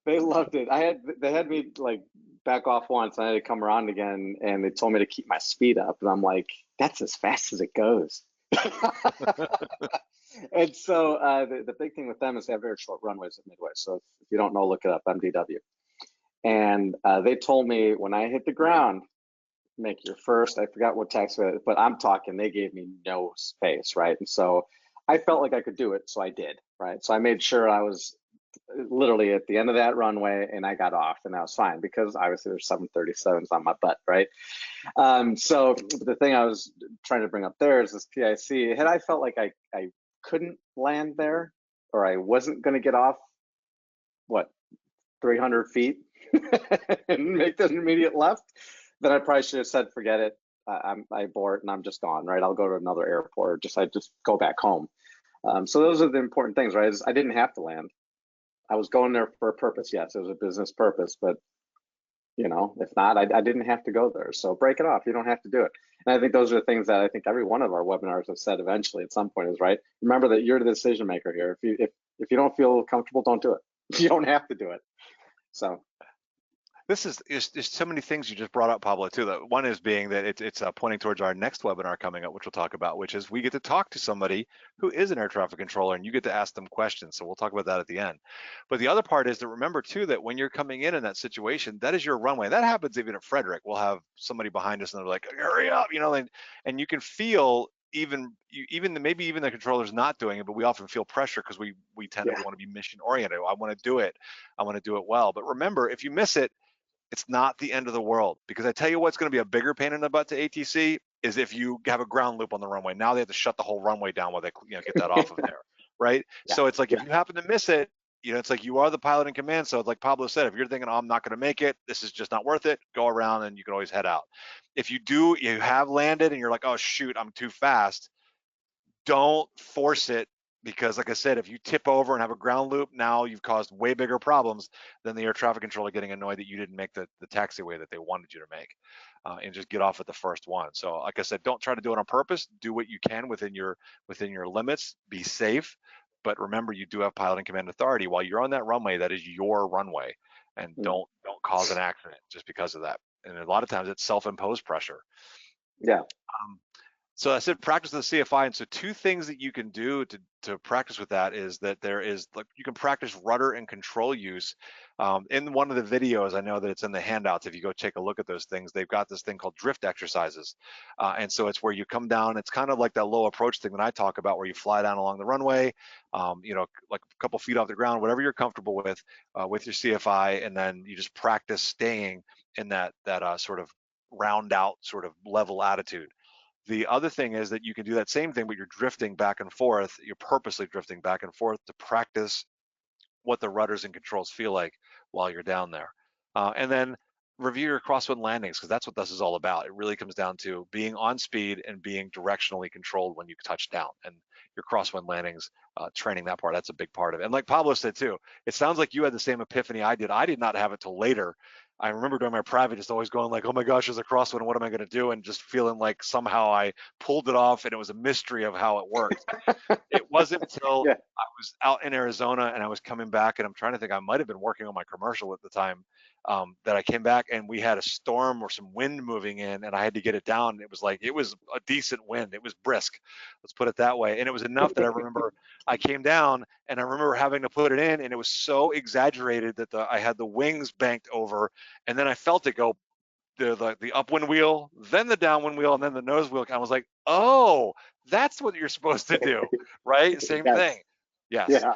they loved it. They had me like back off once, and I had to come around again, and they told me to keep my speed up, and I'm like, that's as fast as it goes. And so the big thing with them is they have very short runways at Midway. So if you don't know, look it up, MDW. And they told me when I hit the ground, make your first, I forgot what taxiway, but I'm talking, they gave me no space, right? And so I felt like I could do it, so I did, right? So I made sure I was literally at the end of that runway and I got off, and that was fine because obviously there's 737s on my butt, right? So the thing I was trying to bring up there is this PIC. Had I felt like I couldn't land there, or I wasn't going to get off, 300 feet and make the immediate left, then I probably should have said, forget it. I abort and I'm just gone, right? I'll go to another airport. I just go back home. So those are the important things, right? I didn't have to land. I was going there for a purpose. Yes, it was a business purpose, but if not, I didn't have to go there. So break it off. You don't have to do it. And I think those are the things that I think every one of our webinars have said eventually at some point is, right, remember that you're the decision maker here. If you don't feel comfortable, don't do it. You don't have to do it. So this is there's so many things you just brought up, Pablo, too. The one is being that it's pointing towards our next webinar coming up, which we'll talk about, which is we get to talk to somebody who is an air traffic controller, and you get to ask them questions. So we'll talk about that at the end. But the other part is to remember too that when you're coming in that situation, that is your runway. That happens even at Frederick. We'll have somebody behind us and they're like, hurry up, and you can feel maybe even the controller's not doing it, but we often feel pressure because we tend to want to be mission oriented. I want to do it. I want to do it well. But remember, if you miss it, it's not the end of the world, because I tell you what's going to be a bigger pain in the butt to ATC is if you have a ground loop on the runway. Now they have to shut the whole runway down while they get that off of there, right? Yeah. So it's like if you happen to miss it, it's like you are the pilot in command. So it's like Pablo said, if you're thinking, oh, I'm not going to make it, this is just not worth it, go around and you can always head out. If you have landed and you're like, oh shoot, I'm too fast, don't force it. Because like I said, if you tip over and have a ground loop, now you've caused way bigger problems than the air traffic controller getting annoyed that you didn't make the taxiway that they wanted you to make, and just get off at the first one. So like I said, don't try to do it on purpose. Do what you can within your limits. Be safe, but remember you do have pilot and command authority. While you're on that runway, that is your runway, and don't cause an accident just because of that. And a lot of times it's self-imposed pressure. Yeah. So I said practice the CFI, and so two things that you can do to practice with that is that there is, like, you can practice rudder and control use. In one of the videos, I know that it's in the handouts. If you go take a look at those things, they've got this thing called drift exercises, and so it's where you come down. It's kind of like that low approach thing that I talk about, where you fly down along the runway, you know, like a couple feet off the ground, whatever you're comfortable with your CFI, and then you just practice staying in that sort of round out sort of level attitude. The other thing is that you can do that same thing, but you're drifting back and forth. You're purposely drifting back and forth to practice what the rudders and controls feel like while you're down there. And then review your crosswind landings, because that's what this is all about. It really comes down to being on speed and being directionally controlled when you touch down. And your crosswind landings, training that part, that's a big part of it. And like Pablo said too, it sounds like you had the same epiphany I did. I did not have it till later. I remember during my private just always going like, oh my gosh, there's a crosswind, what am I going to do? And just feeling like somehow I pulled it off, and it was a mystery of how it worked. It wasn't until Yeah. I was out in Arizona and I was coming back, and I'm trying to think, I might have been working on my commercial at the time, that I came back and we had a storm or some wind moving in, and I had to get it down. It was like, it was a decent wind. It was brisk, let's put it that way. And it was enough that I remember I came down and I remember having to put it in, and it was so exaggerated that I had the wings banked over, and then I felt it go, the upwind wheel, then the downwind wheel, and then the nose wheel. I was like, oh, that's what you're supposed to do, right? Same Yes. thing. Yes. Yeah.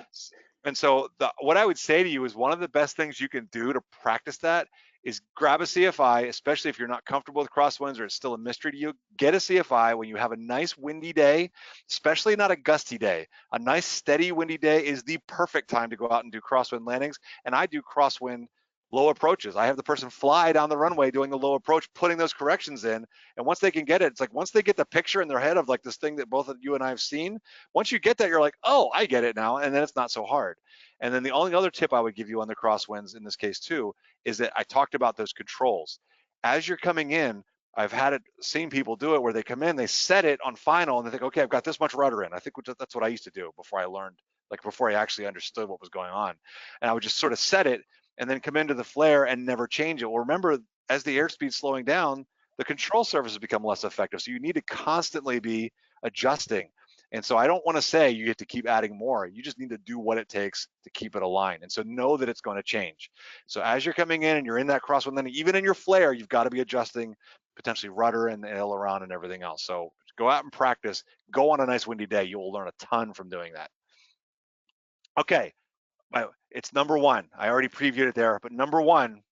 And so what I would say to you is, one of the best things you can do to practice that is grab a CFI, especially if you're not comfortable with crosswinds or it's still a mystery to you. Get a CFI when you have a nice windy day, especially not a gusty day. A nice steady windy day is the perfect time to go out and do crosswind landings. And I do crosswind low approaches. I have the person fly down the runway doing the low approach, putting those corrections in. And once they can get it, it's like once they get the picture in their head of like this thing that both of you and I have seen, once you get that, you're like, oh, I get it now. And then it's not so hard. And then the only other tip I would give you on the crosswinds in this case too, is that I talked about those controls. As you're coming in, I've seen people do it where they come in, they set it on final, and they think, okay, I've got this much rudder in. I think that's what I used to do before I learned, like before I actually understood what was going on. And I would just sort of set it and then come into the flare and never change it. Well, remember, as the airspeed's slowing down, the control surfaces become less effective. So you need to constantly be adjusting. And so I don't want to say you get to keep adding more. You just need to do what it takes to keep it aligned. And so know that it's going to change. So as you're coming in and you're in that crosswind landing, even in your flare, you've got to be adjusting potentially rudder and aileron and everything else. So go out and practice. Go on a nice windy day. You will learn a ton from doing that. Okay, it's number one. I already previewed it there, but number one,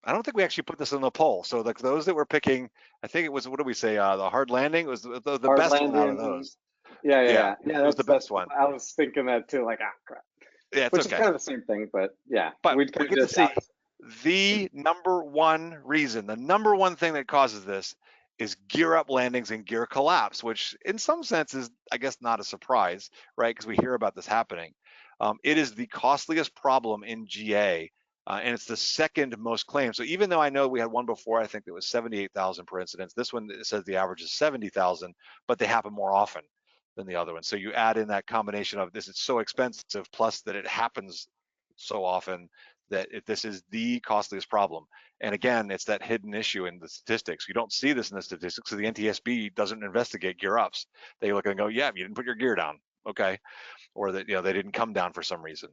I don't think we actually put this on the poll. So like those that were picking, I think it was, what did we say? The hard landing was the Hard best landing. one out of those. Yeah. It was the best one. I was thinking that too, like, crap. Yeah, it's Which okay. is kind of the same thing, but yeah. But we kind get to see the number one reason, the number one thing that causes this is gear up landings and gear collapse, which in some sense is, I guess, not a surprise, right? Because we hear about this happening. It is the costliest problem in GA, and it's the second most claimed. So even though I know we had one before, I think it was 78,000 per incident. This one, it says the average is 70,000, but they happen more often than the other one. So you add in that combination of this, it's so expensive, plus that it happens so often, that this is the costliest problem. And again, it's that hidden issue in the statistics. You don't see this in the statistics, so the NTSB doesn't investigate gear ups. They look and go, yeah, you didn't put your gear down, okay, or that, you know, they didn't come down for some reason.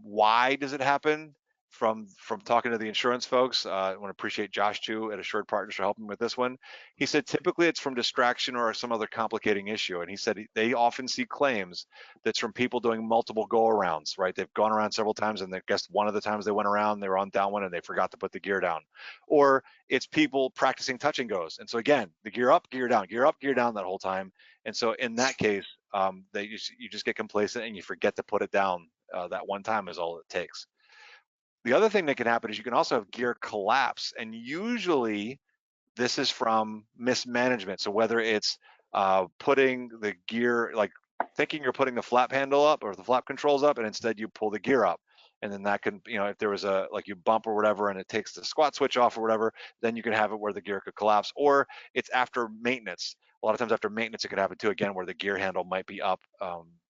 Why does it happen? From talking to the insurance folks, I want to appreciate Josh too at Assured Partners for helping with this one. He said typically it's from distraction or some other complicating issue, and he said they often see claims that's from people doing multiple go-arounds, right? They've gone around several times, and they guess one of the times they went around, they were on downwind and they forgot to put the gear down, or it's people practicing touch and goes, and so again, the gear up, gear down, gear up, gear down that whole time, and so in that case, you just get complacent and you forget to put it down. That one time is all it takes. The other thing that can happen is you can also have gear collapse, and usually this is from mismanagement. So whether it's putting the gear, like thinking you're putting the flap handle up or the flap controls up, and instead you pull the gear up, and then that can, you know, if there was a, like you bump or whatever and it takes the squat switch off or whatever, then you can have it where the gear could collapse, or it's after maintenance. A lot of times after maintenance it could happen too, again, where the gear handle might be up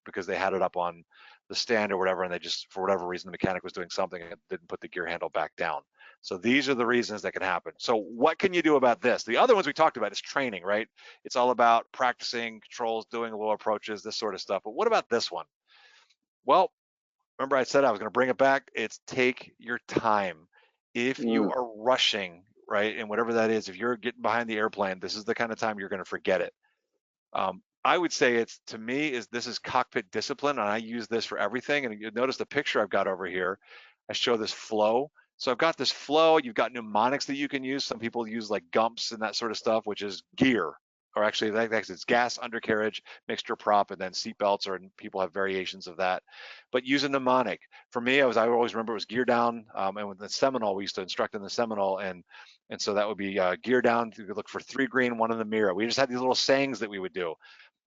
because they had it up on the stand or whatever, and they just, for whatever reason, the mechanic was doing something and didn't put the gear handle back down. So these are the reasons that can happen. So what can you do about this? The other ones we talked about is training, right? It's all about practicing controls, doing low approaches, this sort of stuff. But what about this one? Well, remember I said I was going to bring it back. It's take your time. If you are rushing, right, and whatever that is, if you're getting behind the airplane, this is the kind of time you're going to forget it. I would say it's, to me, this is cockpit discipline, and I use this for everything. And you notice the picture I've got over here. I show this flow. So I've got this flow. You've got mnemonics that you can use. Some people use like GUMPs and that sort of stuff, which is gear, or actually it's gas, undercarriage, mixture prop, and then seat belts, or people have variations of that. But use a mnemonic. For me, I always remember it was gear down. And with the Seminole, we used to instruct in the Seminole, and so that would be gear down. You could look for 3 green, 1 in the mirror. We just had these little sayings that we would do.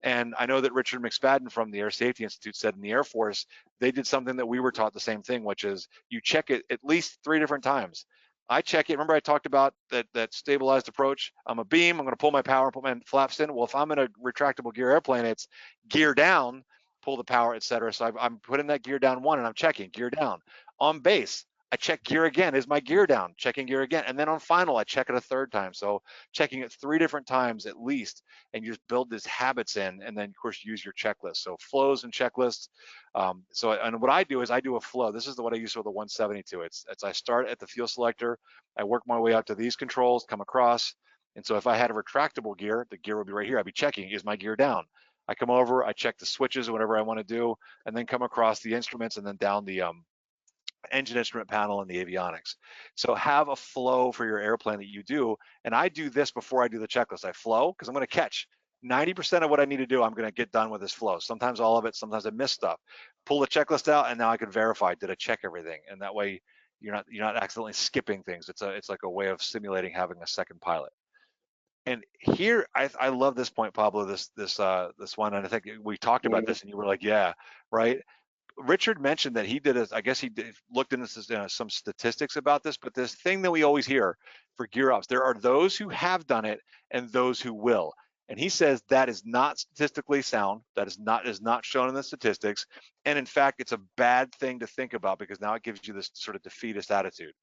And I know that Richard McSpadden from the Air Safety Institute said in the Air Force, they did something that we were taught the same thing, which is you check it at least 3 different times. I check it. Remember I talked about that stabilized approach. I'm a beam. I'm going to pull my power and put my flaps in. Well, if I'm in a retractable gear airplane, it's gear down, pull the power, etc. So I'm putting that gear down 1 and I'm checking gear down. On base, I check gear again. Is my gear down? Checking gear again. And then on final, I check it a 3rd time. So checking it 3 different times at least, and you just build these habits in, and then of course use your checklist. So flows and checklists. And what I do is I do a flow. This is what I use for the 172. It's I start at the fuel selector. I work my way out to these controls, come across. And so if I had a retractable gear, the gear would be right here. I'd be checking, is my gear down? I come over, I check the switches, whatever I want to do, and then come across the instruments and then down the engine instrument panel and the avionics. So have a flow for your airplane that you do. And I do this before I do the checklist. I flow because I'm going to catch 90% of what I need to do. I'm going to get done with this flow. Sometimes all of it, sometimes I miss stuff. Pull the checklist out, and now I can verify, did I check everything? And that way you're not accidentally skipping things. It's like a way of simulating having a second pilot. And here, I love this point, Pablo, this one, and I think we talked about this and you were like, yeah, right? Richard mentioned that he did, I guess he looked into some statistics about this, but this thing that we always hear for gear ops, there are those who have done it and those who will. And he says that is not statistically sound. That is not shown in the statistics. And in fact, it's a bad thing to think about because now it gives you this sort of defeatist attitude.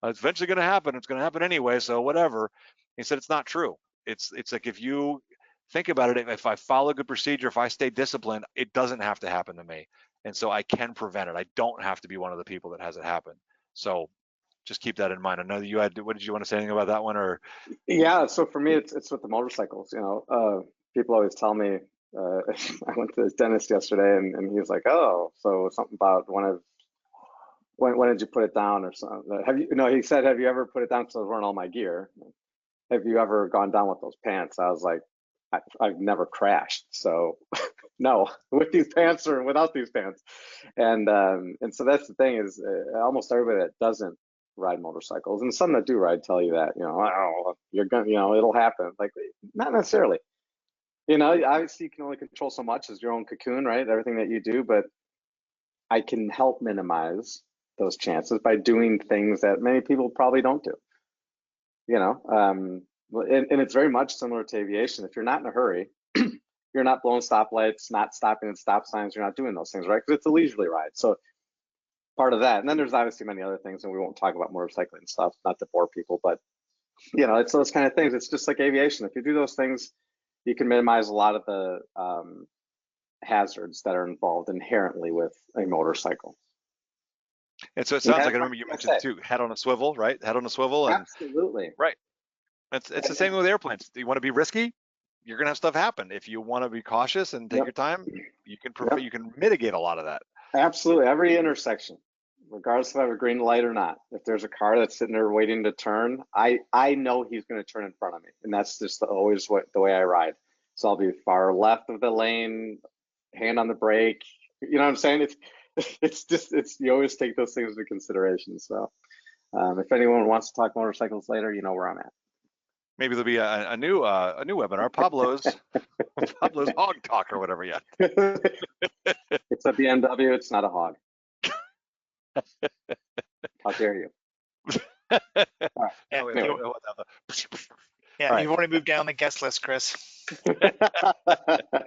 It's eventually going to happen. It's going to happen anyway. So whatever. He said it's not true. It's like if you think about it, if I follow good procedure, if I stay disciplined, it doesn't have to happen to me. And so I can prevent it. I don't have to be one of the people that has it happen. So just keep that in mind. I know that you had, what did you want to say anything about that one, or? Yeah, so for me, it's with the motorcycles. People always tell me, I went to the dentist yesterday and he was like, oh, so something about when did you put it down or something? He said, have you ever put it down? Because I was wearing all my gear. Have you ever gone down with those pants? I was like, I've never crashed. So no, with these pants or without these pants. And so that's the thing is almost everybody that doesn't ride motorcycles, and some that do ride tell you that, oh, you're gonna, it'll happen. Like, not necessarily. Obviously you can only control so much as your own cocoon, right? Everything that you do, but I can help minimize those chances by doing things that many people probably don't do. And it's very much similar to aviation. If you're not in a hurry, you're not blowing stoplights, not stopping at stop signs, you're not doing those things, right? Because it's a leisurely ride. So part of that. And then there's obviously many other things, and we won't talk about motorcycling stuff, not to bore people, but it's those kind of things. It's just like aviation. If you do those things, you can minimize a lot of the hazards that are involved inherently with a motorcycle. And so it sounds like, I remember you mentioned too, head on a swivel, right? Head on a swivel. And, absolutely. Right. It's the same with airplanes. You want to be risky, you're going to have stuff happen. If you want to be cautious and take your time, you can mitigate a lot of that. Absolutely. Every intersection, regardless if I have a green light or not, if there's a car that's sitting there waiting to turn, I know he's going to turn in front of me. And that's just always the way I ride. So I'll be far left of the lane, hand on the brake. You know what I'm saying? It's you always take those things into consideration. So if anyone wants to talk motorcycles later, you know where I'm at. Maybe there'll be a new webinar, Pablo's Hog Talk or whatever. Yeah. It's a BMW. It's not a hog. How dare you? Right. Yeah, anyway. Right. You've already moved down the guest list, Chris.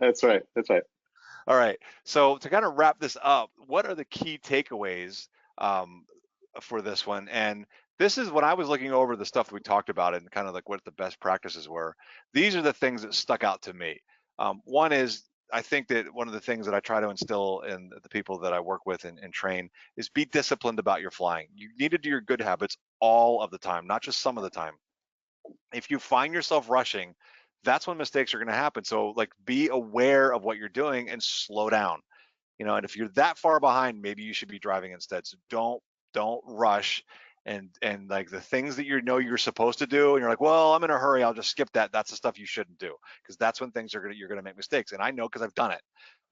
That's right. That's right. All right. So to kind of wrap this up, what are the key takeaways for this one? And this is when I was looking over the stuff we talked about and kind of like what the best practices were. These are the things that stuck out to me. One is, I think that one of the things that I try to instill in the people that I work with and train is be disciplined about your flying. You need to do your good habits all of the time, not just some of the time. If you find yourself rushing, that's when mistakes are going to happen. So like be aware of what you're doing and slow down. And if you're that far behind, maybe you should be driving instead. So don't rush, and like the things that you're supposed to do and you're like, well, I'm in a hurry, I'll just skip that. That's the stuff you shouldn't do, because that's when you're gonna make mistakes. And I know, because I've done it.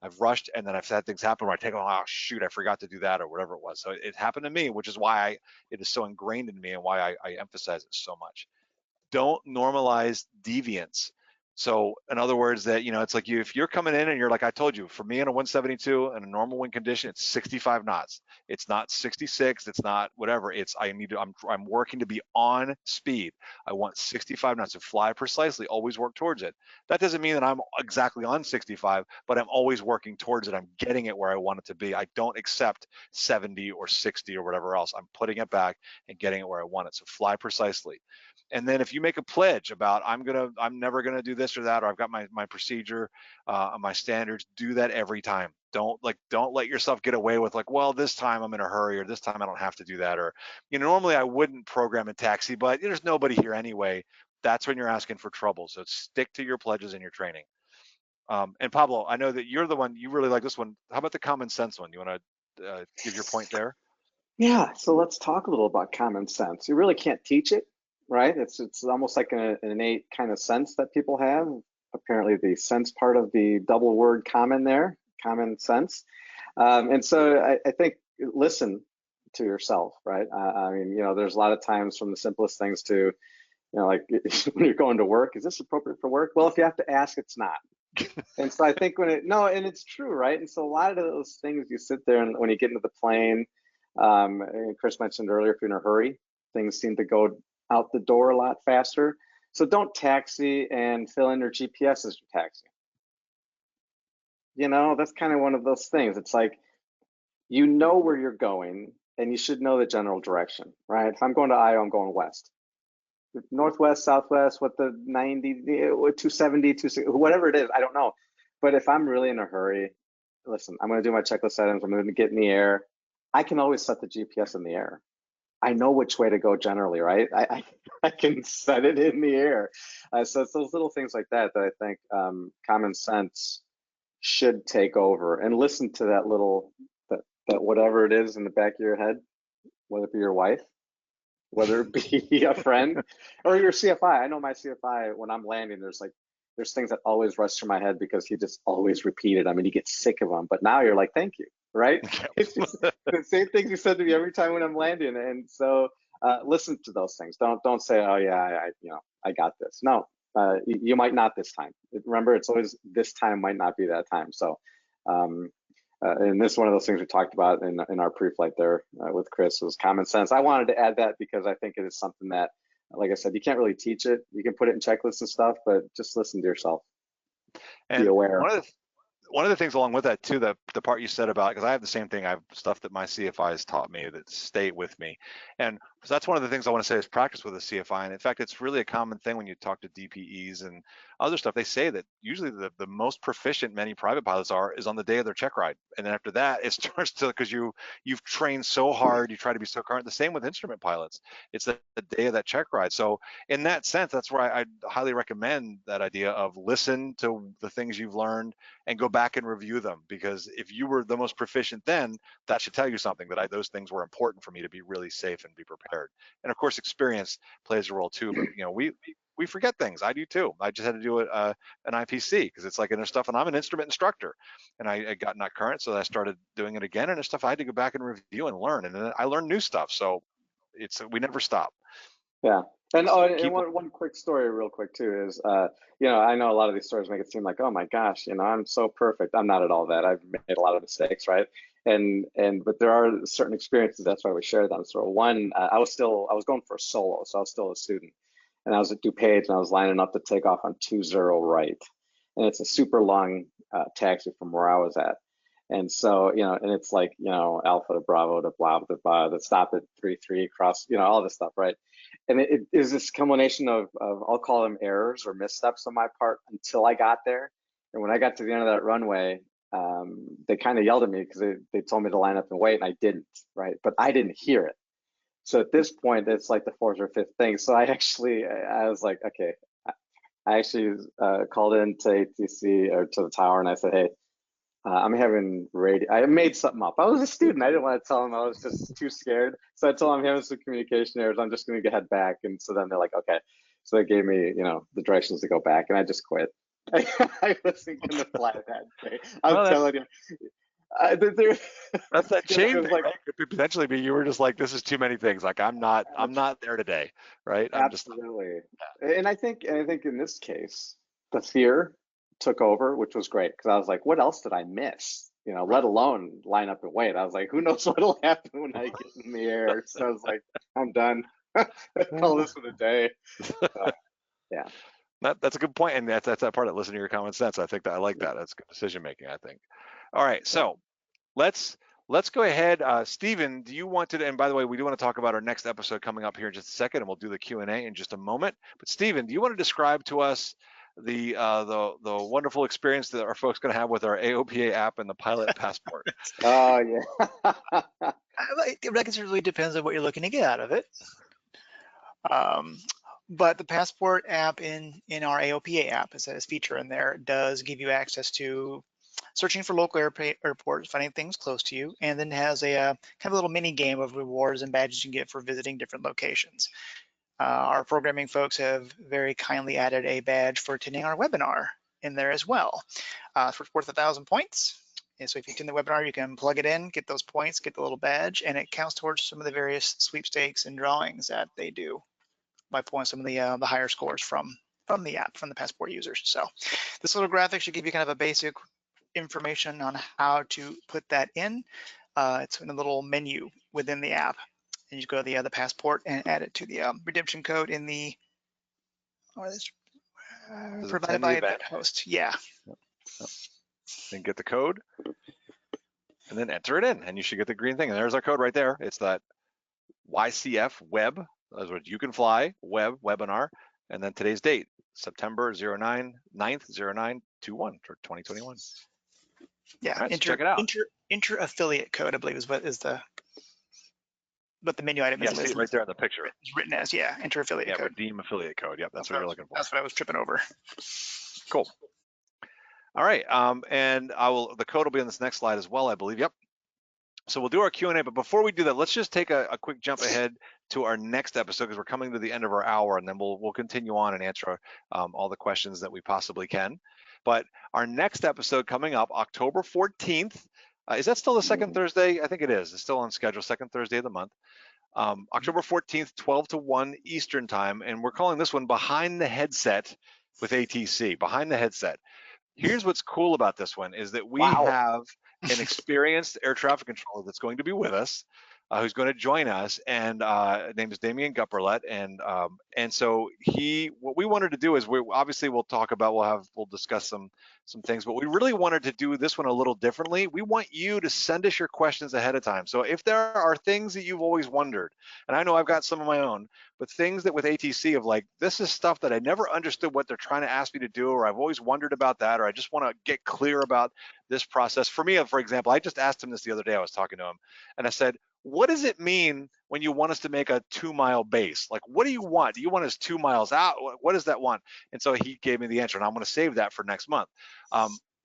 I've rushed, and then I've had things happen where I take, oh shoot, I forgot to do that or whatever it was. So it happened to me, which is why it is so ingrained in me and why I emphasize it so much. Don't normalize deviance. So in other words, that it's like if you're coming in and you're like, I told you, for me in a 172 in a normal wind condition, it's 65 knots. It's not 66. It's not whatever. I'm working to be on speed. I want 65 knots to fly precisely. Always work towards it. That doesn't mean that I'm exactly on 65, but I'm always working towards it. I'm getting it where I want it to be. I don't accept 70 or 60 or whatever else. I'm putting it back and getting it where I want it. So fly precisely. And then if you make a pledge about I'm never gonna do this or that, or I've got my procedure, my standards, do that every time. Don't let yourself get away with like, well, this time I'm in a hurry, or this time I don't have to do that, or normally I wouldn't program a taxi, but there's nobody here anyway. That's when you're asking for trouble. So stick to your pledges in your training. And Pablo, I know that you're the one, you really like this one. How about the common sense one? You want to give your point there? Yeah, so let's talk a little about common sense. You really can't teach it, right? It's almost like an innate kind of sense that people have. Apparently, the sense part of the double word common there, common sense. And so I think listen to yourself, right? I mean, there's a lot of times, from the simplest things to, like when you're going to work, is this appropriate for work? Well, if you have to ask, it's not. And so I think and it's true, right? And so a lot of those things, you sit there and when you get into the plane, and Chris mentioned earlier, if you're in a hurry, things seem to go out the door a lot faster. So don't taxi and fill in your GPS as your taxi. That's kind of one of those things. It's like, where you're going, and you should know the general direction, right? If I'm going to Iowa, I'm going west. Northwest, southwest, what the 90, 270, 260, whatever it is, I don't know. But if I'm really in a hurry, listen, I'm going to do my checklist items. I'm going to get in the air. I can always set the GPS in the air. I know which way to go generally, right? I can set it in the air. So it's those little things like that I think common sense should take over, and listen to that little, that whatever it is in the back of your head, whether it be your wife, whether it be a friend, or your CFI. I know my CFI, when I'm landing, there's things that always rush through my head because he just always repeated. I mean, you get sick of them, but now you're like, thank you, right? It's just the same things he said to me every time when I'm landing. And so listen to those things. Don't say, oh yeah, I got this. No, you might not this time. Remember, it's always this time might not be that time. So and this is one of those things we talked about in our pre-flight there with Chris, was common sense. I wanted to add that because I think it is something that, like I said, you can't really teach it. You can put it in checklists and stuff, but just listen to yourself. And be aware. One of the things along with that too, the part you said about, because I have the same thing, I have stuff that my CFI has taught me that stay with me. And so that's one of the things I want to say is practice with a CFI. And in fact, it's really a common thing when you talk to DPEs and other stuff. They say that usually the most proficient many private pilots is on the day of their check ride. And then after that, it starts to, because you've trained so hard, you try to be so current. The same with instrument pilots. It's the day of that check ride. So in that sense, that's where I highly recommend that idea of listen to the things you've learned and go back and review them, because if you were the most proficient then, that should tell you something, that those things were important for me to be really safe and be prepared. And of course, experience plays a role too, but we forget things. I do too. I just had to do an IPC because it's like, and there's stuff, and I'm an instrument instructor, and I got not current, so I started doing it again, and there's stuff I had to go back and review and learn, and then I learned new stuff. So we never stop. Yeah. And one quick story real quick too is, I know a lot of these stories make it seem like, oh my gosh, I'm so perfect. I'm not at all that. I've made a lot of mistakes, right? But there are certain experiences, that's why we share them. So one, I was going for a solo, so I was still a student, and I was at DuPage, and I was lining up to take off on 20 right. And it's a super long taxi from where I was at. And so, and it's like, alpha to Bravo to blah, blah, blah, the stop at 3-3 cross, all this stuff, right? And it is this combination of, I'll call them errors or missteps on my part until I got there. And when I got to the end of that runway, they kind of yelled at me because they told me to line up and wait, and I didn't, right? But I didn't hear it. So at this point, it's like the fourth or fifth thing. So I was like, okay, I actually called in to ATC or to the tower, and I said, hey, I'm having radio. I made something up. I was a student. I didn't want to tell them. I was just too scared. So I told them I'm having some communication errors. I'm just going to head back. And so then they're like, okay. So they gave me, the directions to go back, and I just quit. I wasn't going to fly that day. I'm telling you. That's that chain thing, like, right? It could potentially be you were just like, this is too many things. Like I'm not there today, right? Absolutely. And I think in this case, the fear took over, which was great because I was like, what else did I miss? Let alone line up and wait. I was like, who knows what'll happen when I get in the air? So I was like, I'm done. Call this one a day. Yeah. That's a good point, and that's that part of listen to your common sense. I think that I like that. That's good decision making, I think. All right, so let's go ahead. Stephen, do you want to? And by the way, we do want to talk about our next episode coming up here in just a second, and we'll do the Q&A in just a moment. But Stephen, do you want to describe to us the wonderful experience that our folks going to have with our AOPA app and the pilot passport? Oh yeah. I guess it really depends on what you're looking to get out of it. But the passport app in our AOPA app, as a feature in there, does give you access to searching for local airports, finding things close to you, and then has a kind of a little mini game of rewards and badges you can get for visiting different locations. Our programming folks have very kindly added a badge for attending our webinar in there as well. It's worth 1,000 points. And so if you attend the webinar, you can plug it in, get those points, get the little badge, and it counts towards some of the various sweepstakes and drawings that they do by pulling some of the higher scores from the app, from the passport users. So this little graphic should give you kind of a basic information on how to put that in. It's in a little menu within the app, and you go to the passport and add it to the redemption code in the provided by event host. Yeah. Then get the code, and then enter it in, and you should get the green thing. And there's our code right there. It's that YCF web. That's what you can fly web webinar, and then today's date, September 9th, 09/21 for 2021. Yeah, right, so check it out. Enter affiliate code, I believe, is what the menu item is. Yeah, see it right there in the picture. It's written as, yeah, enter affiliate code. Redeem affiliate code. Yep, that's what you're looking for. That's what I was tripping over. Cool. All right, and the code will be on this next slide as well, I believe. Yep. So we'll do our Q&A, but before we do that, let's just take a quick jump ahead to our next episode because we're coming to the end of our hour, and then we'll continue on and answer all the questions that we possibly can. But our next episode coming up, October 14th, is that still the second Thursday? I think it is. It's still on schedule, second Thursday of the month. October 14th, 12 to 1 Eastern time, and we're calling this one Behind the Headset with ATC, Behind the Headset. Here's what's cool about this one is that we have an experienced air traffic controller that's going to be with us, who's going to join us, and his name is Damian Gupperlet, and so what we wanted to do is we'll talk about, we'll discuss some things, but we really wanted to do this one a little differently. We want you to send us your questions ahead of time. So if there are things that you've always wondered, and I know I've got some of my own, but things that with ATC of like, this is stuff that I never understood what they're trying to ask me to do, or I've always wondered about that, or I just want to get clear about this process. For me, for example, I just asked him this the other day. I was talking to him, and I said, what does it mean when you want us to make a 2-mile base? Like, what do you want? Do you want us 2 miles out? What does that want? And so he gave me the answer, and I'm going to save that for next month.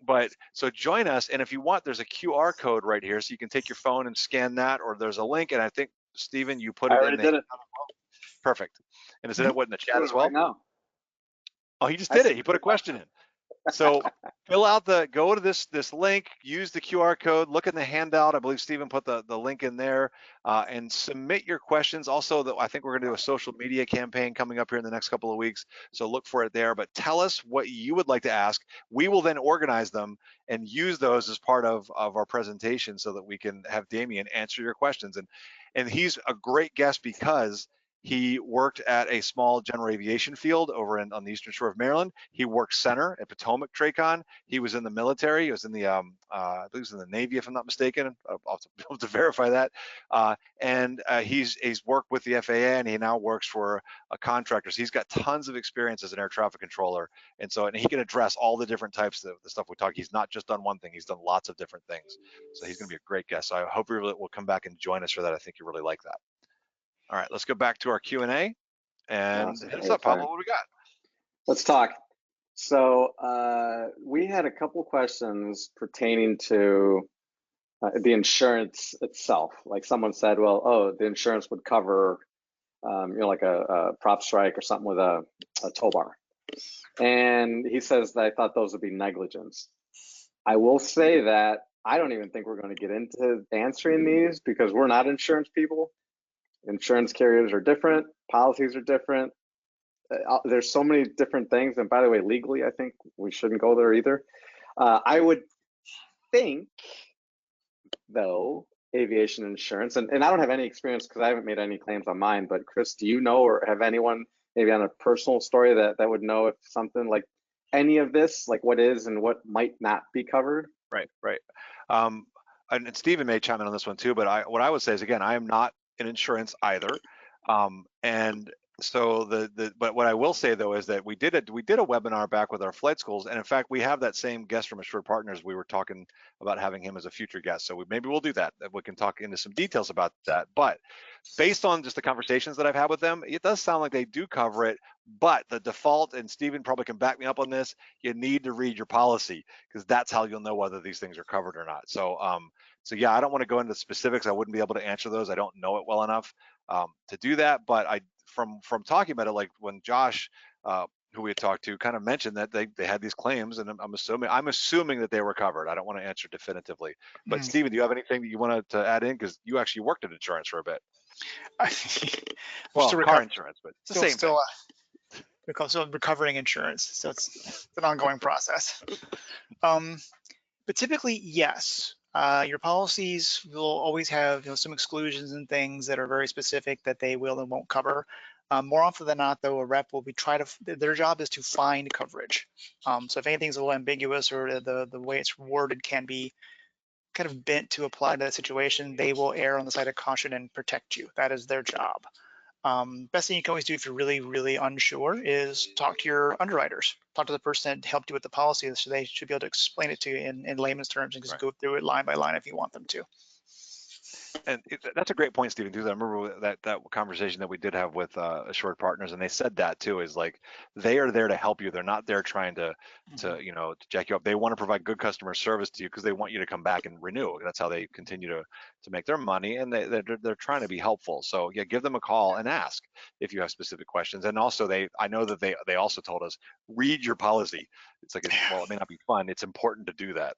But so join us, and if you want, there's a QR code right here, so you can take your phone and scan that, or there's a link, and I think, Stephen, you put it in. I already did it. Perfect. And is it in the chat as well? Right now. Oh, he just did it. He put a question in. So go to this link, use the QR code, look in the handout. I believe Stephen put the link in there, and submit your questions. Also, I think we're going to do a social media campaign coming up here in the next couple of weeks, so look for it there. But tell us what you would like to ask. We will then organize them and use those as part of our presentation so that we can have Damian answer your questions. And he's a great guest because He worked at a small general aviation field over on the eastern shore of Maryland. He worked center at Potomac Tracon. He was in the military. He was in the, I believe he was in the Navy, if I'm not mistaken. I'll have to verify that. He's worked with the FAA, and he now works for a contractor. So he's got tons of experience as an air traffic controller. And he can address all the different types of the stuff we talk. He's not just done one thing. He's done lots of different things. So he's going to be a great guest. So I hope he will come back and join us for that. I think you really like that. All right, let's go back to our Q&A and hit us up, Pablo. What do we got? Let's talk. So we had a couple questions pertaining to the insurance itself. Like someone said, well, oh, the insurance would cover, like a prop strike or something with a tow bar. And he says that I thought those would be negligence. I will say that I don't even think we're going to get into answering these because we're not insurance people. Insurance carriers are different, policies are different. There's so many different things. And by the way, legally, I think we shouldn't go there either. I would think, though, aviation insurance, and I don't have any experience because I haven't made any claims on mine, but Chris, do you know or have anyone maybe on a personal story that would know if something like any of this, like what is and what might not be covered? Right. And Stephen may chime in on this one too, but what I would say is, again, I am not in insurance either. But what I will say though is that we did a webinar back with our flight schools, and in fact we have that same guest from Assured Partners. We were talking about having him as a future guest, so maybe we'll do that. We can talk into some details about that. But based on just the conversations that I've had with them, it does sound like they do cover it. But the default, and Stephen probably can back me up on this, you need to read your policy because that's how you'll know whether these things are covered or not. So yeah, I don't want to go into specifics. I wouldn't be able to answer those. I don't know it well enough to do that. But from talking about it, like when Josh, who we had talked to, kind of mentioned that they had these claims, and I'm assuming that they were covered. I don't want to answer definitively. But Stephen, do you have anything that you wanted to add in, because you actually worked in insurance for a bit? Well, car insurance, but it's the same thing. Still recovering insurance, so it's an ongoing process. But typically, yes, your policies will always have some exclusions and things that are very specific that they will and won't cover. More often than not, though, a rep will be their job is to find coverage. So if anything's a little ambiguous or the way it's worded can be kind of bent to apply to that situation, they will err on the side of caution and protect you. That is their job. Best thing you can always do if you're really, really unsure is talk to your underwriters. Talk to the person that helped you with the policy, so they should be able to explain it to you in layman's terms and just go through it line by line if you want them to. And that's a great point, Stephen, too. I remember that conversation that we did have with Assured Partners, and they said that too, is like they are there to help you. They're not there trying to jack you up. They want to provide good customer service to you because they want you to come back and renew. That's how they continue to make their money, and they're trying to be helpful. So yeah, give them a call and ask if you have specific questions. And also I know that they also told us, read your policy. It's like, well, it may not be fun. It's important to do that.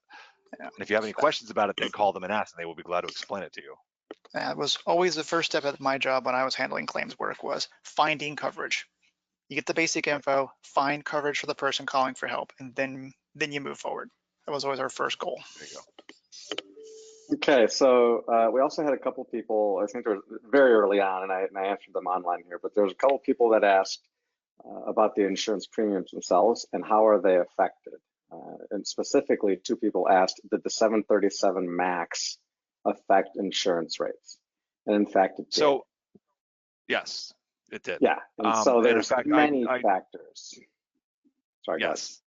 And if you have any questions about it, then call them and ask, and they will be glad to explain it to you. That was always the first step of my job when I was handling claims work, was finding coverage. You get the basic info, find coverage for the person calling for help, and then you move forward. That was always our first goal. There you go. Okay, so we also had a couple people, I think there was very early on, and I answered them online here, but there was a couple people that asked about the insurance premiums themselves and how are they affected. And specifically, two people asked, did the 737 MAX affect insurance rates? And in fact, it did. So, yes, it did. Yeah, and so there's many factors. Sorry, yes. guys.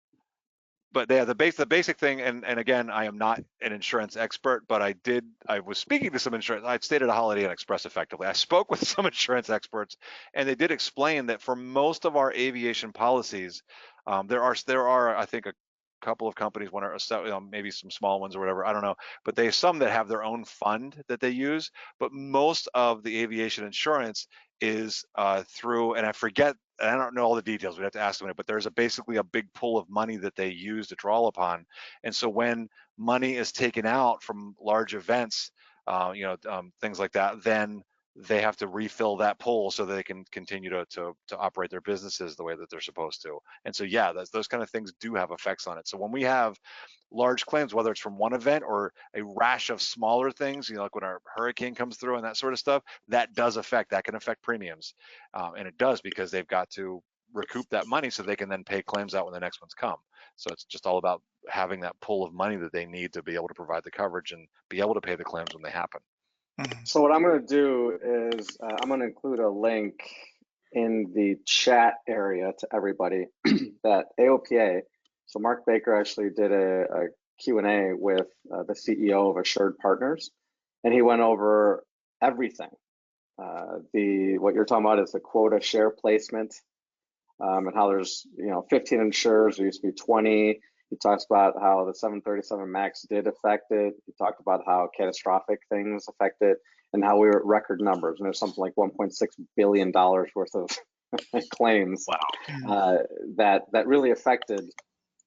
But yeah, the basic thing, and again, I am not an insurance expert, but I was speaking to some insurance. I stayed at a Holiday Inn Express effectively. I spoke with some insurance experts, and they did explain that for most of our aviation policies, there are I think a couple of companies, maybe some small ones or whatever, I don't know, but they have some that have their own fund that they use. But most of the aviation insurance is through, and I forget, and I don't know all the details, we'd have to ask them, but there's basically a big pool of money that they use to draw upon. And so when money is taken out from large events, things like that, then they have to refill that pool so they can continue to operate their businesses the way that they're supposed to. And so, yeah, those kind of things do have effects on it. So when we have large claims, whether it's from one event or a rash of smaller things, like when our hurricane comes through and that sort of stuff, that can affect premiums. And it does, because they've got to recoup that money so they can then pay claims out when the next ones come. So it's just all about having that pool of money that they need to be able to provide the coverage and be able to pay the claims when they happen. So what I'm going to do is I'm going to include a link in the chat area to everybody that AOPA. So Mark Baker actually did a Q&A with the CEO of Assured Partners, and he went over everything. What you're talking about is the quota share placement, and how there's 15 insurers. There used to be 20. He talks about how the 737 MAX did affect it. He talked about how catastrophic things affect it, and how we were at record numbers. And there's something like $1.6 billion worth of claims. Wow. That really affected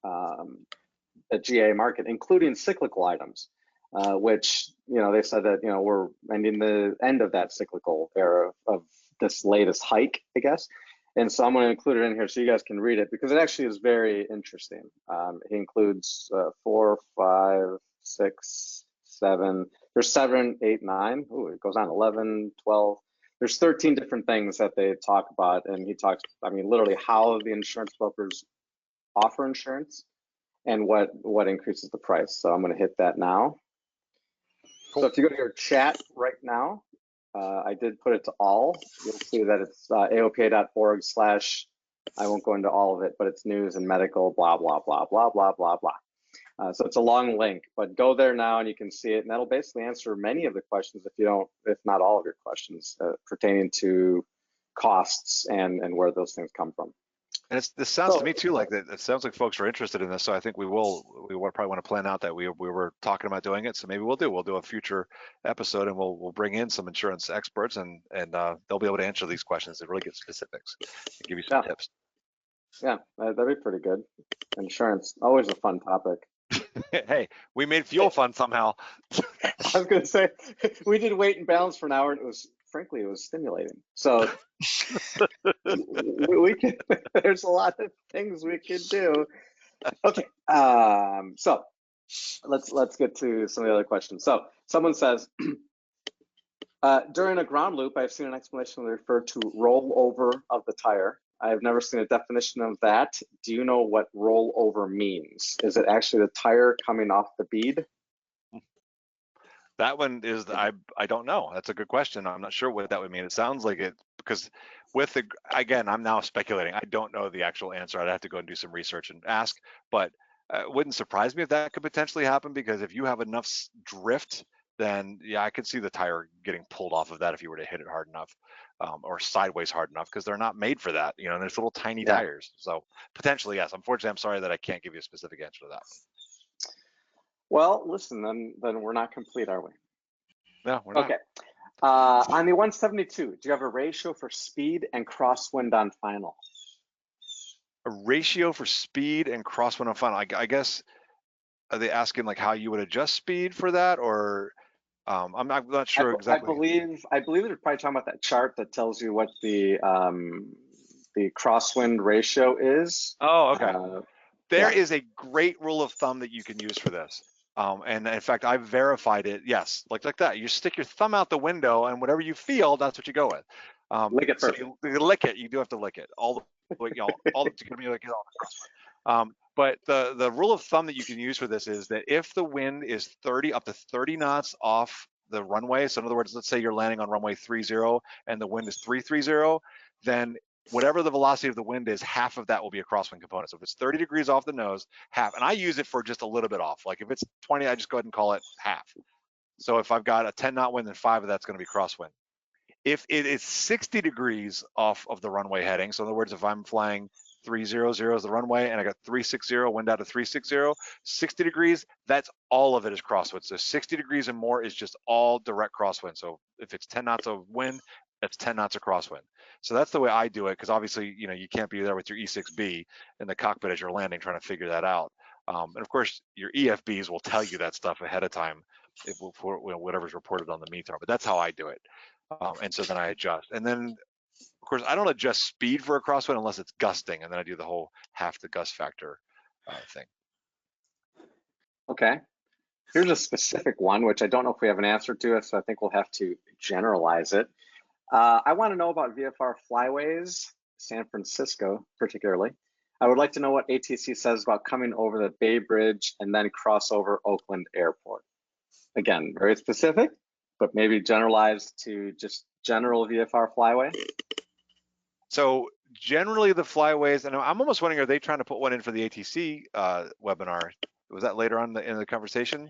the GA market, including cyclical items, which they said that we're ending the end of that cyclical era of this latest hike, I guess. And so I'm going to include it in here so you guys can read it, because it actually is very interesting. It includes 4, 5, 6, 7. There's 7, 8, 9. Ooh, it goes on 11, 12. There's 13 different things that they talk about, and he talks, literally how the insurance brokers offer insurance and what increases the price. So I'm going to hit that now. Cool. So if you go to your chat right now, I did put it to all. You'll see that it's aopa.org/ I won't go into all of it, but it's news and medical, blah, blah, blah, blah, blah, blah, blah. So it's a long link, but go there now and you can see it, and that'll basically answer many of the questions, if not all of your questions, pertaining to costs and where those things come from. And this sounds to me too like that. It sounds like folks are interested in this. So I think we probably want to plan out that we were talking about doing it. So maybe we'll do a future episode, and we'll bring in some insurance experts, and they'll be able to answer these questions and really get specifics and give you some tips. Yeah, that'd be pretty good. Insurance, always a fun topic. Hey, we made fuel fun somehow. I was going to say, we did weight and balance for an hour, and frankly, it was stimulating. So there's a lot of things we could do. Okay, so let's get to some of the other questions. So someone says, during a ground loop, I've seen an explanation refer to rollover of the tire. I have never seen a definition of that. Do you know what rollover means? Is it actually the tire coming off the bead? That one is, I don't know. That's a good question. I'm not sure what that would mean. It sounds like it, because again, I'm now speculating. I don't know the actual answer. I'd have to go and do some research and ask, but it wouldn't surprise me if that could potentially happen, because if you have enough drift, then yeah, I could see the tire getting pulled off of that if you were to hit it hard enough, or sideways hard enough, because they're not made for that. And there's little tiny tires. So potentially, yes. Unfortunately, I'm sorry that I can't give you a specific answer to that one. Well, listen, then we're not complete, are we? No, we're not. Okay. On the 172, do you have a ratio for speed and crosswind on final? A ratio for speed and crosswind on final. I guess, are they asking like how you would adjust speed for that, or I'm not sure exactly. I believe they're probably talking about that chart that tells you what the crosswind ratio is. Oh, okay. There is a great rule of thumb that you can use for this. And in fact, I've verified it. Yes, like that. You stick your thumb out the window, and whatever you feel, that's what you go with. Lick it first. So you lick it. You do have to lick it. All but the rule of thumb that you can use for this is that if the wind is up to 30 knots off the runway, so in other words, let's say you're landing on runway 30 and the wind is 330, then whatever the velocity of the wind is, half of that will be a crosswind component. So if it's 30 degrees off the nose, half. And I use it for just a little bit off. Like if it's 20, I just go ahead and call it half. So if I've got a 10 knot wind, then 5 of that's going to be crosswind. If it is 60 degrees off of the runway heading, so in other words, if I'm flying 300 is the runway and I got 360, wind out of 360, 60 degrees, that's all of it is crosswind. So 60 degrees and more is just all direct crosswind. So if it's 10 knots of wind, that's 10 knots of crosswind. So that's the way I do it, because obviously, you can't be there with your E6B in the cockpit as you're landing trying to figure that out. And of course, your EFBs will tell you that stuff ahead of time, for whatever's reported on the METAR. But that's how I do it. And so then I adjust. And then, of course, I don't adjust speed for a crosswind unless it's gusting, and then I do the whole half the gust factor thing. Okay. Here's a specific one, which I don't know if we have an answer to, so I think we'll have to generalize it. I want to know about VFR flyways, San Francisco particularly. I would like to know what ATC says about coming over the Bay Bridge and then cross over Oakland Airport. Again, very specific, but maybe generalized to just general VFR flyway. So generally the flyways, and I'm almost wondering, are they trying to put one in for the ATC webinar? Was that later on in the conversation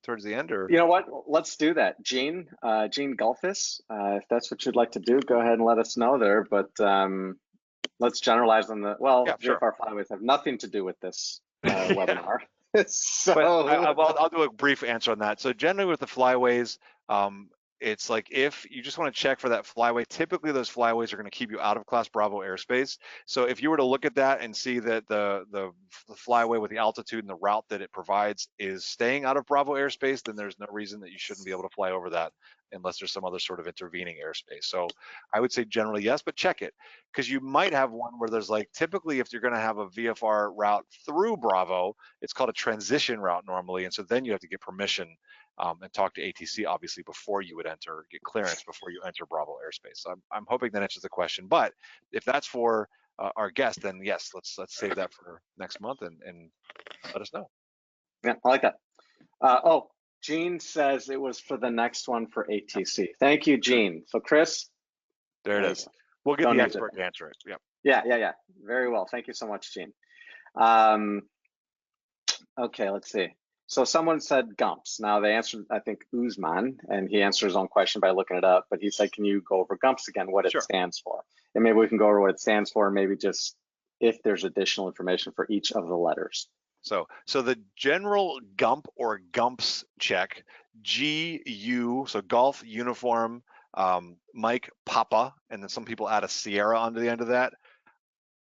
towards the end, or? You know what, let's do that. Gene Gulfis, if that's what you'd like to do, go ahead and let us know there, but let's generalize on the, well, yeah, VFR flyways have nothing to do with this webinar. So I'll do a brief answer on that. So generally with the flyways, it's like if you just want to check for that flyway, typically those flyways are going to keep you out of Class Bravo airspace. So if you were to look at that and see that the flyway with the altitude and the route that it provides is staying out of Bravo airspace, then there's no reason that you shouldn't be able to fly over that unless there's some other sort of intervening airspace. So I would say generally yes, but check it, because you might have one where there's like, typically if you're going to have a VFR route through Bravo, it's called a transition route normally, and so then you have to get permission and talk to ATC obviously before you would get clearance before you enter Bravo airspace. So I'm hoping that answers the question. But if that's for our guest, then yes, let's save that for next month and let us know. Yeah, I like that. Oh, Gene says it was for the next one for ATC. Thank you, Gene. So Chris, there it is. We'll get the expert to answer it. Yep. Yeah. Very well. Thank you so much, Gene. Okay, let's see. So someone said GUMPS. Now they answered, I think, Uzman, and he answered his own question by looking it up, but he said, can you go over GUMPS again, what it stands for? And maybe we can go over what it stands for, maybe just if there's additional information for each of the letters. So the general GUMP or GUMPS check, GU, so Golf Uniform, Mike Papa, and then some people add a Sierra onto the end of that.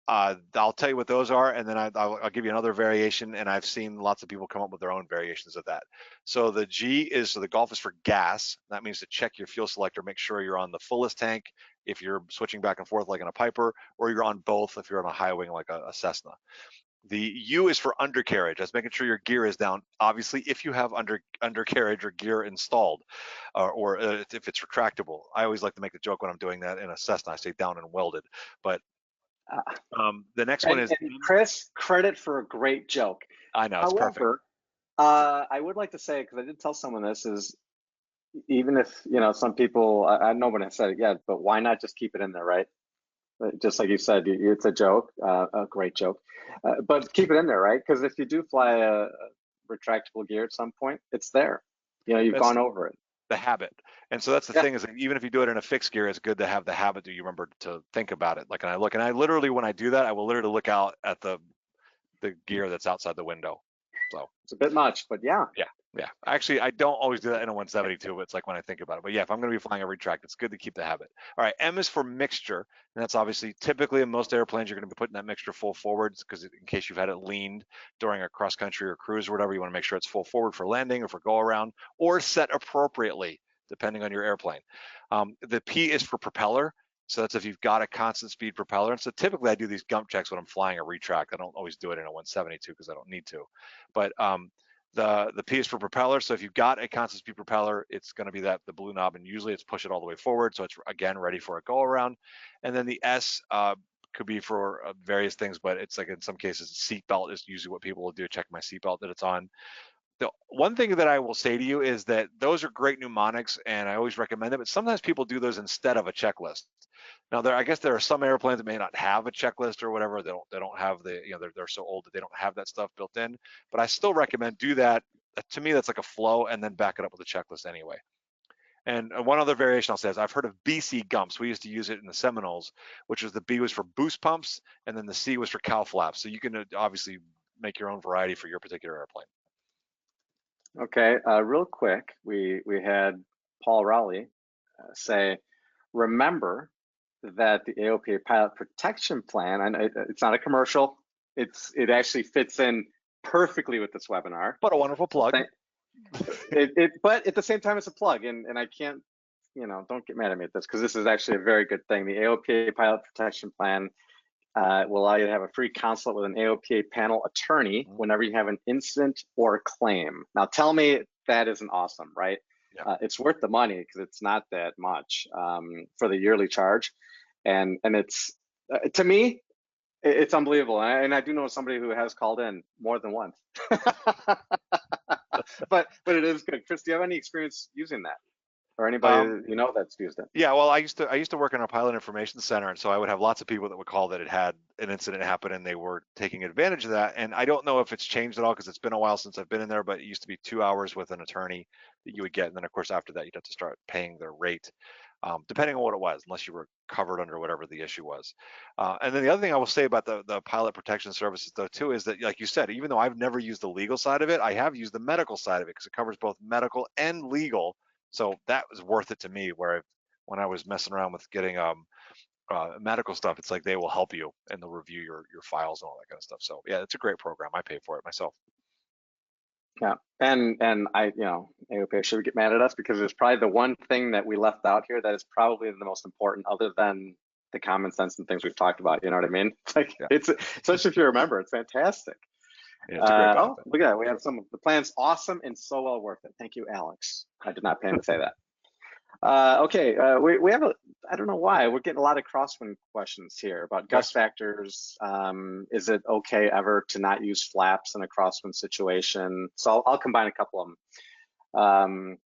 I'll tell you what those are, and then I'll give you another variation, and I've seen lots of people come up with their own variations of that. So the G is, so the Golf is for gas. That means to check your fuel selector, make sure you're on the fullest tank if you're switching back and forth like in a Piper, or you're on both if you're on a high wing like a Cessna. The U is for undercarriage. That's making sure your gear is down. Obviously, if you have undercarriage or gear installed, or if it's retractable. I always like to make the joke when I'm doing that in a Cessna, I say down and welded. But the next one is Chris, credit for a great joke. I know, it's perfect. I would like to say, because I did tell someone this, is even if some people, I know when I said it yet, but why not just keep it in there, right? Just like you said, it's a joke, a great joke, but keep it in there, right? Because if you do fly a retractable gear at some point, it's there. You've gone over it. The habit. And so that's the thing, is that even if you do it in a fixed gear, it's good to have the habit that you remember to think about it. Like, and I literally, when I do that, I will literally look out at the gear that's outside the window. So it's a bit much, but yeah. Actually, I don't always do that in a 172, but it's like when I think about it. But yeah, if I'm going to be flying a retract, it's good to keep the habit. All right, M is for mixture, and that's obviously typically in most airplanes you're going to be putting that mixture full forwards, because in case you've had it leaned during a cross country or cruise or whatever, you want to make sure it's full forward for landing or for go around, or set appropriately depending on your airplane. The P is for propeller. So that's if you've got a constant speed propeller. And so typically I do these GUMP checks when I'm flying a retract. I don't always do it in a 172 because I don't need to. But the P is for propeller. So if you've got a constant speed propeller, it's going to be the blue knob, and usually it's push it all the way forward. So it's, again, ready for a go around. And then the S could be for various things, but it's like in some cases, seat belt is usually what people will do, check my seat belt that it's on. The one thing that I will say to you is that those are great mnemonics, and I always recommend it, but sometimes people do those instead of a checklist. Now, I guess there are some airplanes that may not have a checklist or whatever. They don't have the, they're so old that they don't have that stuff built in, but I still recommend do that. To me, that's like a flow, and then back it up with a checklist anyway. And one other variation I'll say is I've heard of BC GUMPS. We used to use it in the Seminoles, which was the B was for boost pumps, and then the C was for cow flaps. So you can obviously make your own variety for your particular airplane. Okay, real quick, we had Paul Rowley say, remember that the AOPA pilot protection plan, and it's not a commercial, it actually fits in perfectly with this webinar. What a wonderful plug. But at the same time, it's a plug, and I can't don't get mad at me at this, because this is actually a very good thing. The AOPA pilot protection plan will allow you to have a free consult with an AOPA panel attorney whenever you have an incident or a claim. Now, tell me that isn't awesome, right? Yeah. It's worth the money because it's not that much for the yearly charge, and it's to me, it's unbelievable. And I do know somebody who has called in more than once. but it is good. Chris, do you have any experience using that, or anybody that's used it? Yeah, well, I used to work in a pilot information center, and so I would have lots of people that would call that it had an incident happen, and they were taking advantage of that. And I don't know if it's changed at all because it's been a while since I've been in there, but it used to be 2 hours with an attorney that you would get, and then of course after that you'd have to start paying their rate, depending on what it was, unless you were covered under whatever the issue was. And then the other thing I will say about the pilot protection services though too is that, like you said, even though I've never used the legal side of it, I have used the medical side of it because it covers both medical and legal. So that was worth it to me. When I was messing around with getting medical stuff, it's like they will help you and they'll review your files and all that kind of stuff. So yeah, it's a great program. I pay for it myself. Yeah, and I, AOPA should get mad at us because it's probably the one thing that we left out here that is probably the most important, other than the common sense and things we've talked about. You know what I mean? It's like, it's, especially if you remember, it's fantastic. Yeah, it's a great benefit. Oh, look at that. We have some of the plans. Awesome and so well worth it. Thank you, Alex. I did not plan to say that. Okay, we have I don't know why, we're getting a lot of crosswind questions here about gust factors. Is it okay ever to not use flaps in a crosswind situation? So I'll combine a couple of them.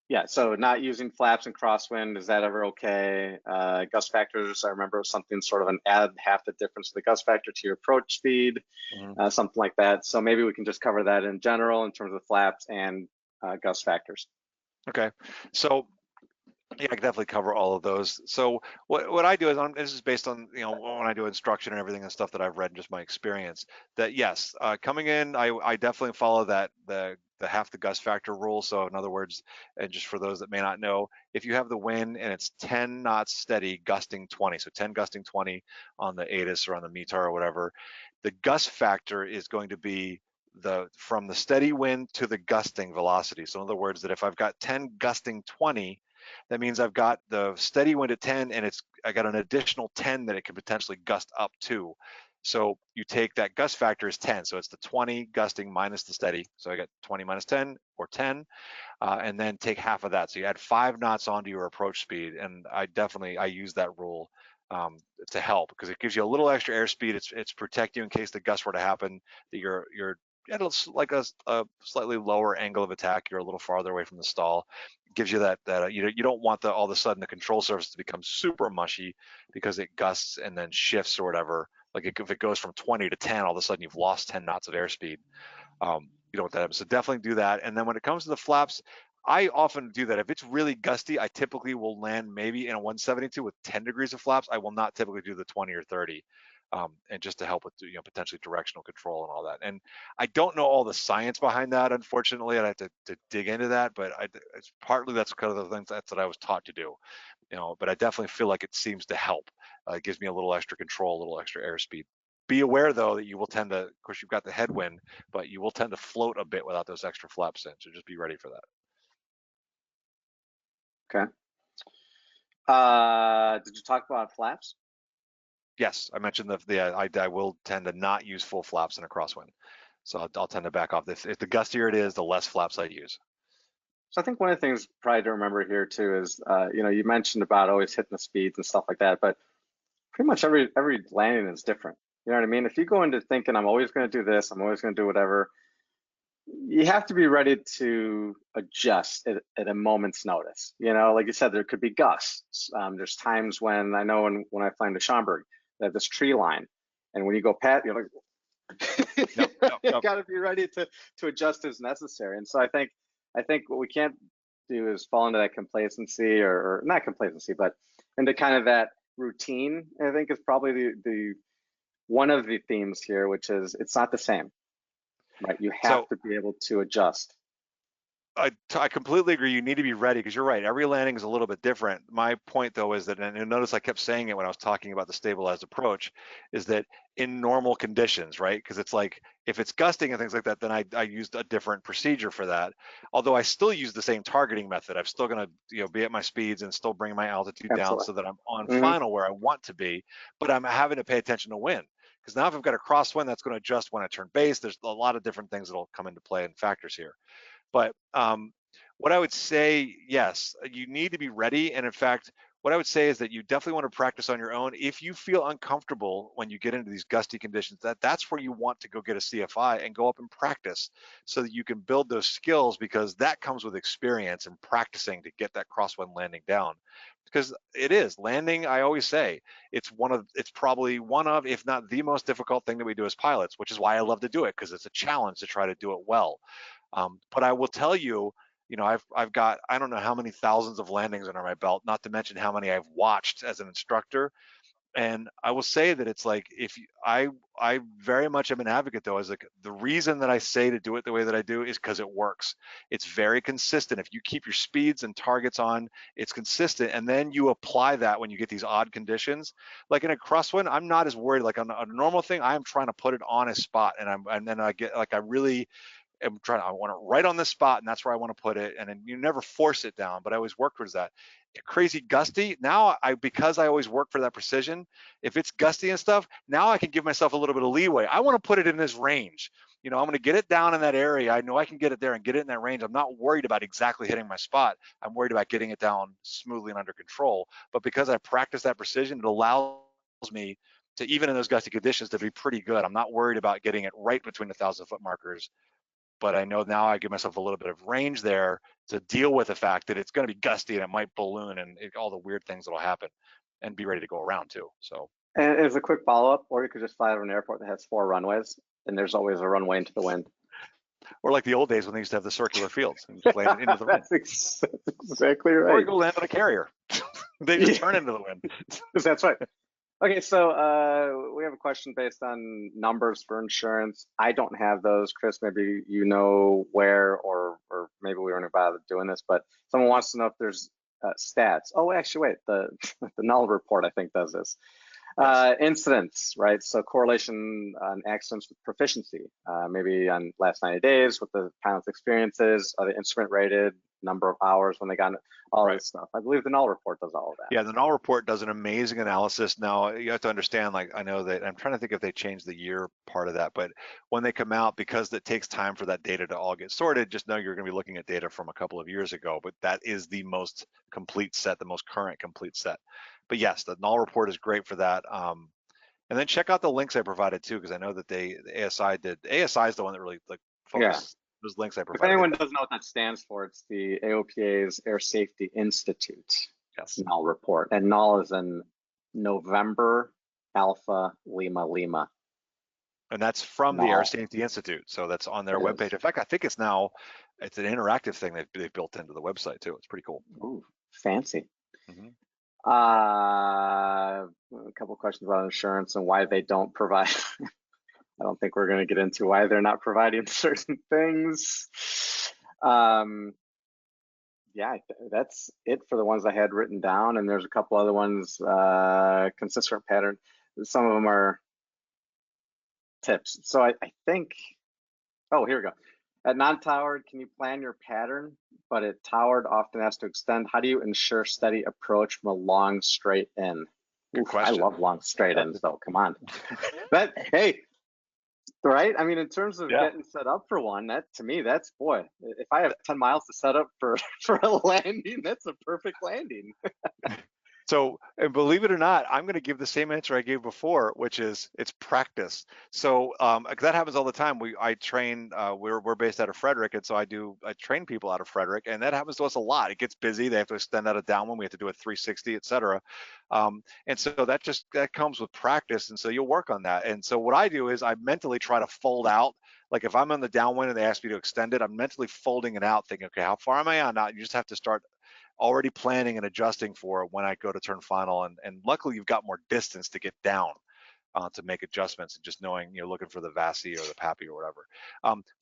Yeah, so not using flaps in crosswind, is that ever okay? Gust factors, I remember something sort of an add half the difference of the gust factor to your approach speed, something like that. So maybe we can just cover that in general in terms of flaps and gust factors. Okay, so yeah, I can definitely cover all of those. So what I do is, this is based on when I do instruction and everything and stuff that I've read and just my experience, that yes, coming in, I definitely follow the half the gust factor rule. So in other words, and just for those that may not know, if you have the wind and it's 10 knots steady, gusting 20, so 10 gusting 20 on the ATIS or on the METAR or whatever, the gust factor is going to be from the steady wind to the gusting velocity. So in other words, that if I've got 10 gusting 20, that means I've got the steady wind at 10 and I got an additional 10 that it could potentially gust up to. So you take that gust factor as 10. So it's the 20 gusting minus the steady. So I got 20 minus 10 or 10, and then take half of that. So you add 5 knots onto your approach speed. And I use that rule to help because it gives you a little extra airspeed. It's protect you in case the gust were to happen, that you're at like a slightly lower angle of attack. You're a little farther away from the stall. It gives you that you don't want all of a sudden the control surface to become super mushy because it gusts and then shifts or whatever. Like if it goes from 20 to 10, all of a sudden you've lost 10 knots of airspeed. You don't want that happen. So definitely do that. And then when it comes to the flaps, I often do that. If it's really gusty, I typically will land maybe in a 172 with 10 degrees of flaps. I will not typically do the 20 or 30. And just to help with potentially directional control and all that. And I don't know all the science behind that, unfortunately. I'd have to dig into that, but it's partly that's kind of the things that I was taught to do. But I definitely feel like it seems to help. It gives me a little extra control, a little extra airspeed. Be aware though that you will tend to, of course, you've got the headwind, but you will tend to float a bit without those extra flaps in. So just be ready for that. Okay. Did you talk about flaps? Yes, I mentioned I will tend to not use full flaps in a crosswind. So I'll tend to back off. If the gustier it is, the less flaps I use. So I think one of the things probably to remember here too is, you mentioned about always hitting the speeds and stuff like that, but pretty much every landing is different. You know what I mean? If you go into thinking I'm always going to do this, I'm always going to do whatever, you have to be ready to adjust at a moment's notice. Like you said, there could be gusts. There's times when I know when I fly into Schaumburg, they have this tree line, and when you go past, you're like, you got to be ready to adjust as necessary. And so I think what we can't do is fall into that complacency, or not complacency, but into kind of that routine. I think is probably the one of the themes here, which is it's not the same, right? You have to be able to adjust. I completely agree. You need to be ready because you're right. Every landing is a little bit different. My point though is that, and you notice I kept saying it when I was talking about the stabilized approach, is that in normal conditions, right? Because it's like if it's gusting and things like that, then I used a different procedure for that. Although I still use the same targeting method. I'm still going to be at my speeds and still bring my altitude down Absolutely. so that I'm on Hmm. final where I want to be. But I'm having to pay attention to wind. Because now if I've got a crosswind, that's going to adjust when I turn base. There's a lot of different things that'll come into play and factors here. But what I would say, yes, you need to be ready. And in fact, what I would say is that you definitely want to practice on your own. If you feel uncomfortable when you get into these gusty conditions, that's where you want to go get a CFI and go up and practice so that you can build those skills, because that comes with experience and practicing to get that crosswind landing down. Because it is landing, I always say, it's probably one of, if not the most difficult thing that we do as pilots, which is why I love to do it, because it's a challenge to try to do it well. But I will tell you, I've got, I don't know how many thousands of landings under my belt, not to mention how many I've watched as an instructor. And I will say that it's like, I very much am an advocate though, is like the reason that I say to do it the way that I do is because it works. It's very consistent. If you keep your speeds and targets on, it's consistent. And then you apply that when you get these odd conditions. Like in a crosswind, I'm not as worried. Like on a normal thing, I am trying to put it on a spot, and then I get like, I really I want it right on this spot, and that's where I want to put it. And then you never force it down, but I always work towards that. Crazy gusty. Now because I always work for that precision, if it's gusty and stuff, now I can give myself a little bit of leeway. I want to put it in this range. I'm going to get it down in that area. I know I can get it there and get it in that range. I'm not worried about exactly hitting my spot. I'm worried about getting it down smoothly and under control. But because I practice that precision, it allows me to, even in those gusty conditions, to be pretty good. I'm not worried about getting it right between the 1,000-foot markers, but I know now I give myself a little bit of range there to deal with the fact that it's going to be gusty and it might balloon and all the weird things that'll happen, and be ready to go around too. So, And as a quick follow-up, or you could just fly out of an airport that has 4 runways, and there's always a runway into the wind. or like the old days when they used to have the circular fields and just land into the wind. That's exactly right. Or you go land on a carrier. They just turn into the wind. That's right. Okay, so we have a question based on numbers for insurance. I don't have those. Chris, maybe you know where, or maybe we weren't about doing this, but someone wants to know if there's stats. Oh, actually, wait, the null report I think does this. Yes. Incidents, right? So correlation on accidents with proficiency, maybe on last 90 days, what the pilot's experiences, are the instrument rated, number of hours when they got all Right. this stuff. I believe the null report does all of that. Yeah, the null report does an amazing analysis. Now you have to understand, like, I know that I'm trying to think if they changed the year part of that, but when they come out, because it takes time for that data to all get sorted, just know you're going to be looking at data from a couple of years ago, but that is the most complete set, the most current complete set. But yes, the null report is great for that. And then check out the links I provided too, because I know that the ASI did. ASI is the one that really like focused. Those links I provided. If anyone doesn't know what that stands for, it's the AOPA's Air Safety Institute. Yes. Null report. And null is in November, Alpha, Lima, Lima. And that's from null. the Air Safety Institute. So that's on their webpage. In fact, I think it's an interactive thing they've built into the website too. It's pretty cool. Ooh, fancy. Mm-hmm. A couple questions about insurance and why they don't provide. I don't think we're going to get into why they're not providing certain things. Yeah, that's it for the ones I had written down, and there's a couple other ones, consistent pattern. Some of them are tips. So I think, oh, here we go. At non-towered, can you plan your pattern, but at towered often has to extend? How do you ensure steady approach from a long straight in? Good question. I love long straight ins though, come on. Hey, right? I mean, in terms of getting set up for one, that to me, that's, boy, if I have 10 miles to set up for a landing, that's a perfect landing. So, and believe it or not, I'm going to give the same answer I gave before, which is it's practice. So that happens all the time. I train. We're based out of Frederick, and so I train people out of Frederick, and that happens to us a lot. It gets busy. They have to extend out a downwind. We have to do a 360, et cetera. And so that comes with practice, and so you'll work on that. And so what I do is I mentally try to fold out. Like if I'm on the downwind and they ask me to extend it, I'm mentally folding it out, thinking, okay, how far am I on now? You just have to start already planning and adjusting for when I go to turn final, and luckily you've got more distance to get down. to make adjustments, and just knowing, looking for the VASI or the PAPI or whatever.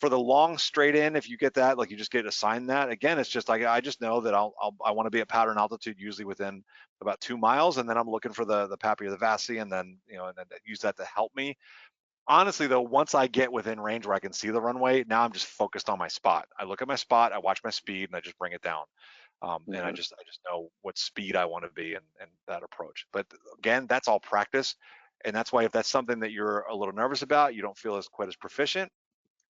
For the long straight in, if you get that, like you just get assigned that, again, it's just like, I just know that I want to be at pattern altitude, usually within about 2 miles, and then I'm looking for the PAPI or the VASI, and then, and then use that to help me. Honestly though, once I get within range where I can see the runway, now I'm just focused on my spot. I look at my spot, I watch my speed, and I just bring it down. And I just know what speed I want to be, and that approach. But again, that's all practice. And that's why if that's something that you're a little nervous about, you don't feel quite as proficient,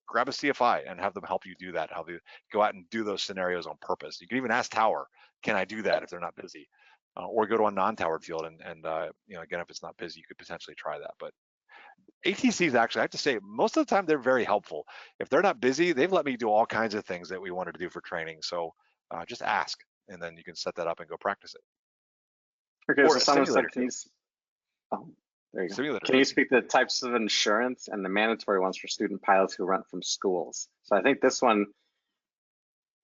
grab a CFI and have them help you do that, help you go out and do those scenarios on purpose. You can even ask Tower, can I do that if they're not busy? Or go to a non-towered field, and again, if it's not busy, you could potentially try that. But ATCs, actually, I have to say, most of the time they're very helpful. If they're not busy, they've let me do all kinds of things that we wanted to do for training. So just ask, and then you can set that up and go practice it. Okay, Or so someone said, there you go. Can you speak to the types of insurance and the mandatory ones for student pilots who rent from schools? So I think this one,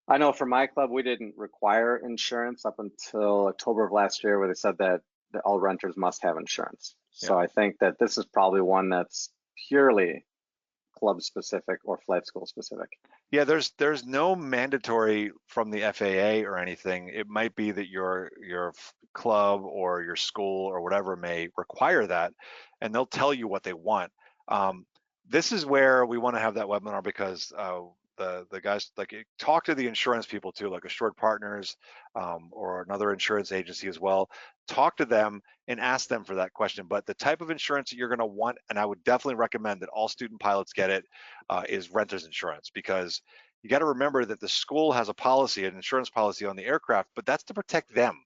I know for my club, we didn't require insurance up until October of last year, where they said that all renters must have insurance. So I think that this is probably one that's purely club specific or flight school specific. Yeah, there's no mandatory from the FAA or anything. It might be that your club or your school or whatever may require that, and they'll tell you what they want. This is where we want to have that webinar, because the guys, like, talk to the insurance people too, like Assured Partners or another insurance agency as well. Talk to them and ask them for that question. But the type of insurance that you're going to want, and I would definitely recommend that all student pilots get it, is renter's insurance, because you got to remember that the school has a policy, an insurance policy on the aircraft, but that's to protect them.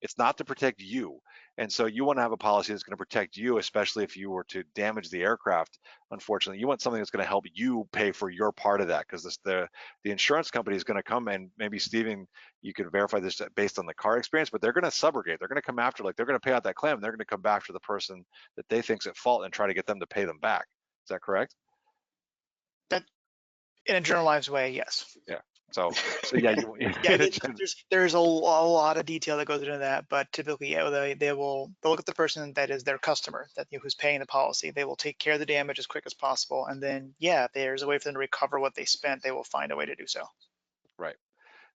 It's not to protect you. And so you want to have a policy that's going to protect you, especially if you were to damage the aircraft. Unfortunately, you want something that's going to help you pay for your part of that, because the insurance company is going to come, and maybe Steven, you could verify this based on the car experience, but they're going to subrogate. They're going to come after, like, they're going to pay out that claim, and they're going to come back to the person that they think's at fault and try to get them to pay them back. Is that correct? That, in a generalized way, yes. Yeah. So yeah, there's a lot of detail that goes into that, but typically, they'll look at the person that is their customer, that who's paying the policy. They will take care of the damage as quick as possible, and then if there's a way for them to recover what they spent, they will find a way to do so. Right.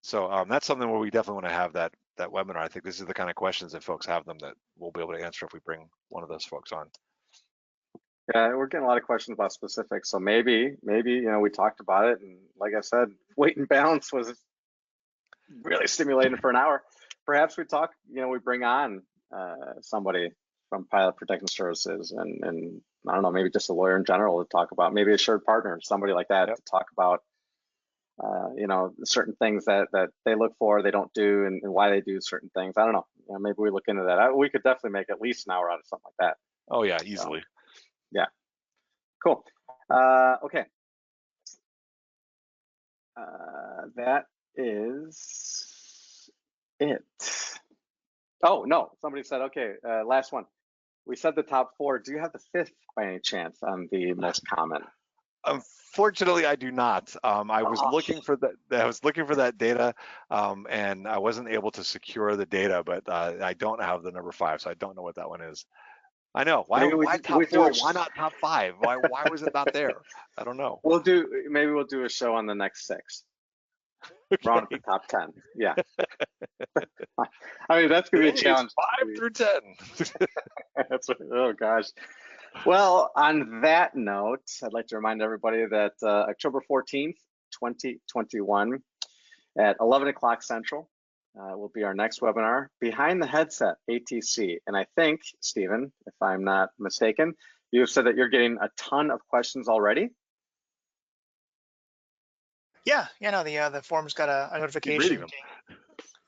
So that's something where we definitely want to have that webinar. I think this is the kind of questions that folks have them that we'll be able to answer if we bring one of those folks on. Yeah, we're getting a lot of questions about specifics. So maybe we talked about it, and like I said, weight and balance was really stimulating for an hour. Perhaps we we bring on somebody from Pilot Protection Services, and I don't know, maybe just a lawyer in general to talk about, maybe Assured Partner, somebody like that, to talk about certain things that they look for, they don't do, and why they do certain things. I don't know. Maybe we look into that. We could definitely make at least an hour out of something like that. Oh yeah, easily. So, yeah, cool. Okay, that is it. Oh no, somebody said, okay, last one. We said the top 4. Do you have the 5th by any chance on the most common? Unfortunately, I do not. I was looking for that. I was looking for that data, and I wasn't able to secure the data. But I don't have the number 5, so I don't know what that one is. I know. Why top 4? Why not top 5? Why was it not there? I don't know. Maybe we'll do a show on the next 6. Okay. Round the top 10. Yeah. I mean, that's gonna be a challenge. 5 through 10. Oh gosh. Well, on that note, I'd like to remind everybody that October 14th, 2021, at 11 o'clock Central, will be our next webinar, Behind the Headset, ATC. And I think, Steven, if I'm not mistaken, you have said that you're getting a ton of questions already. Yeah, no, the forum's got a notification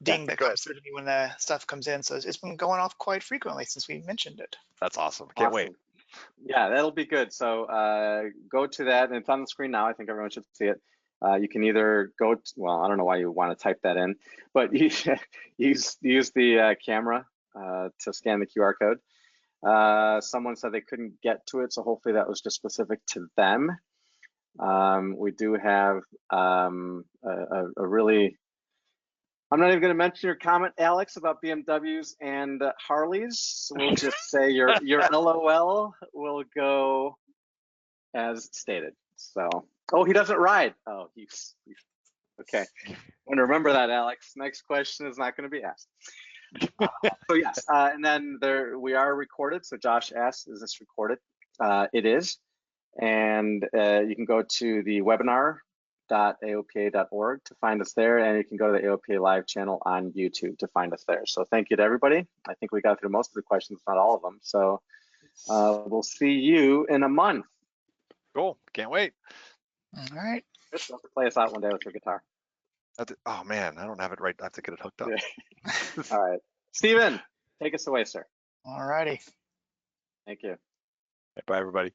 ding that comes through to me when the stuff comes in. So it's been going off quite frequently since we mentioned it. That's awesome. Can't wait. Yeah, that'll be good. So go to that, and it's on the screen now. I think everyone should see it. You can either go to, well, I don't know why you want to type that in, but you use the camera to scan the QR code. Someone said they couldn't get to it, so hopefully that was just specific to them. We do have a really I'm not even going to mention your comment, Alex, about BMWs and Harleys. So we'll just say your LOL will go as stated. So, oh, he doesn't ride. Oh, he's okay. I'm going to remember that, Alex. Next question is not going to be asked. So yes, and then we are recorded. So Josh asked, is this recorded? It is. And you can go to the webinar.aopa.org to find us there, and you can go to the AOPA live channel on YouTube to find us there. So thank you to everybody. I think we got through most of the questions, not all of them. So we'll see you in a month. Cool. Can't wait. All right. Chris, you'll have to play us out one day with your guitar. Oh man, I don't have it right. I have to get it hooked up. Yeah. All right. Steven, take us away, sir. All righty. Thank you. Bye, everybody.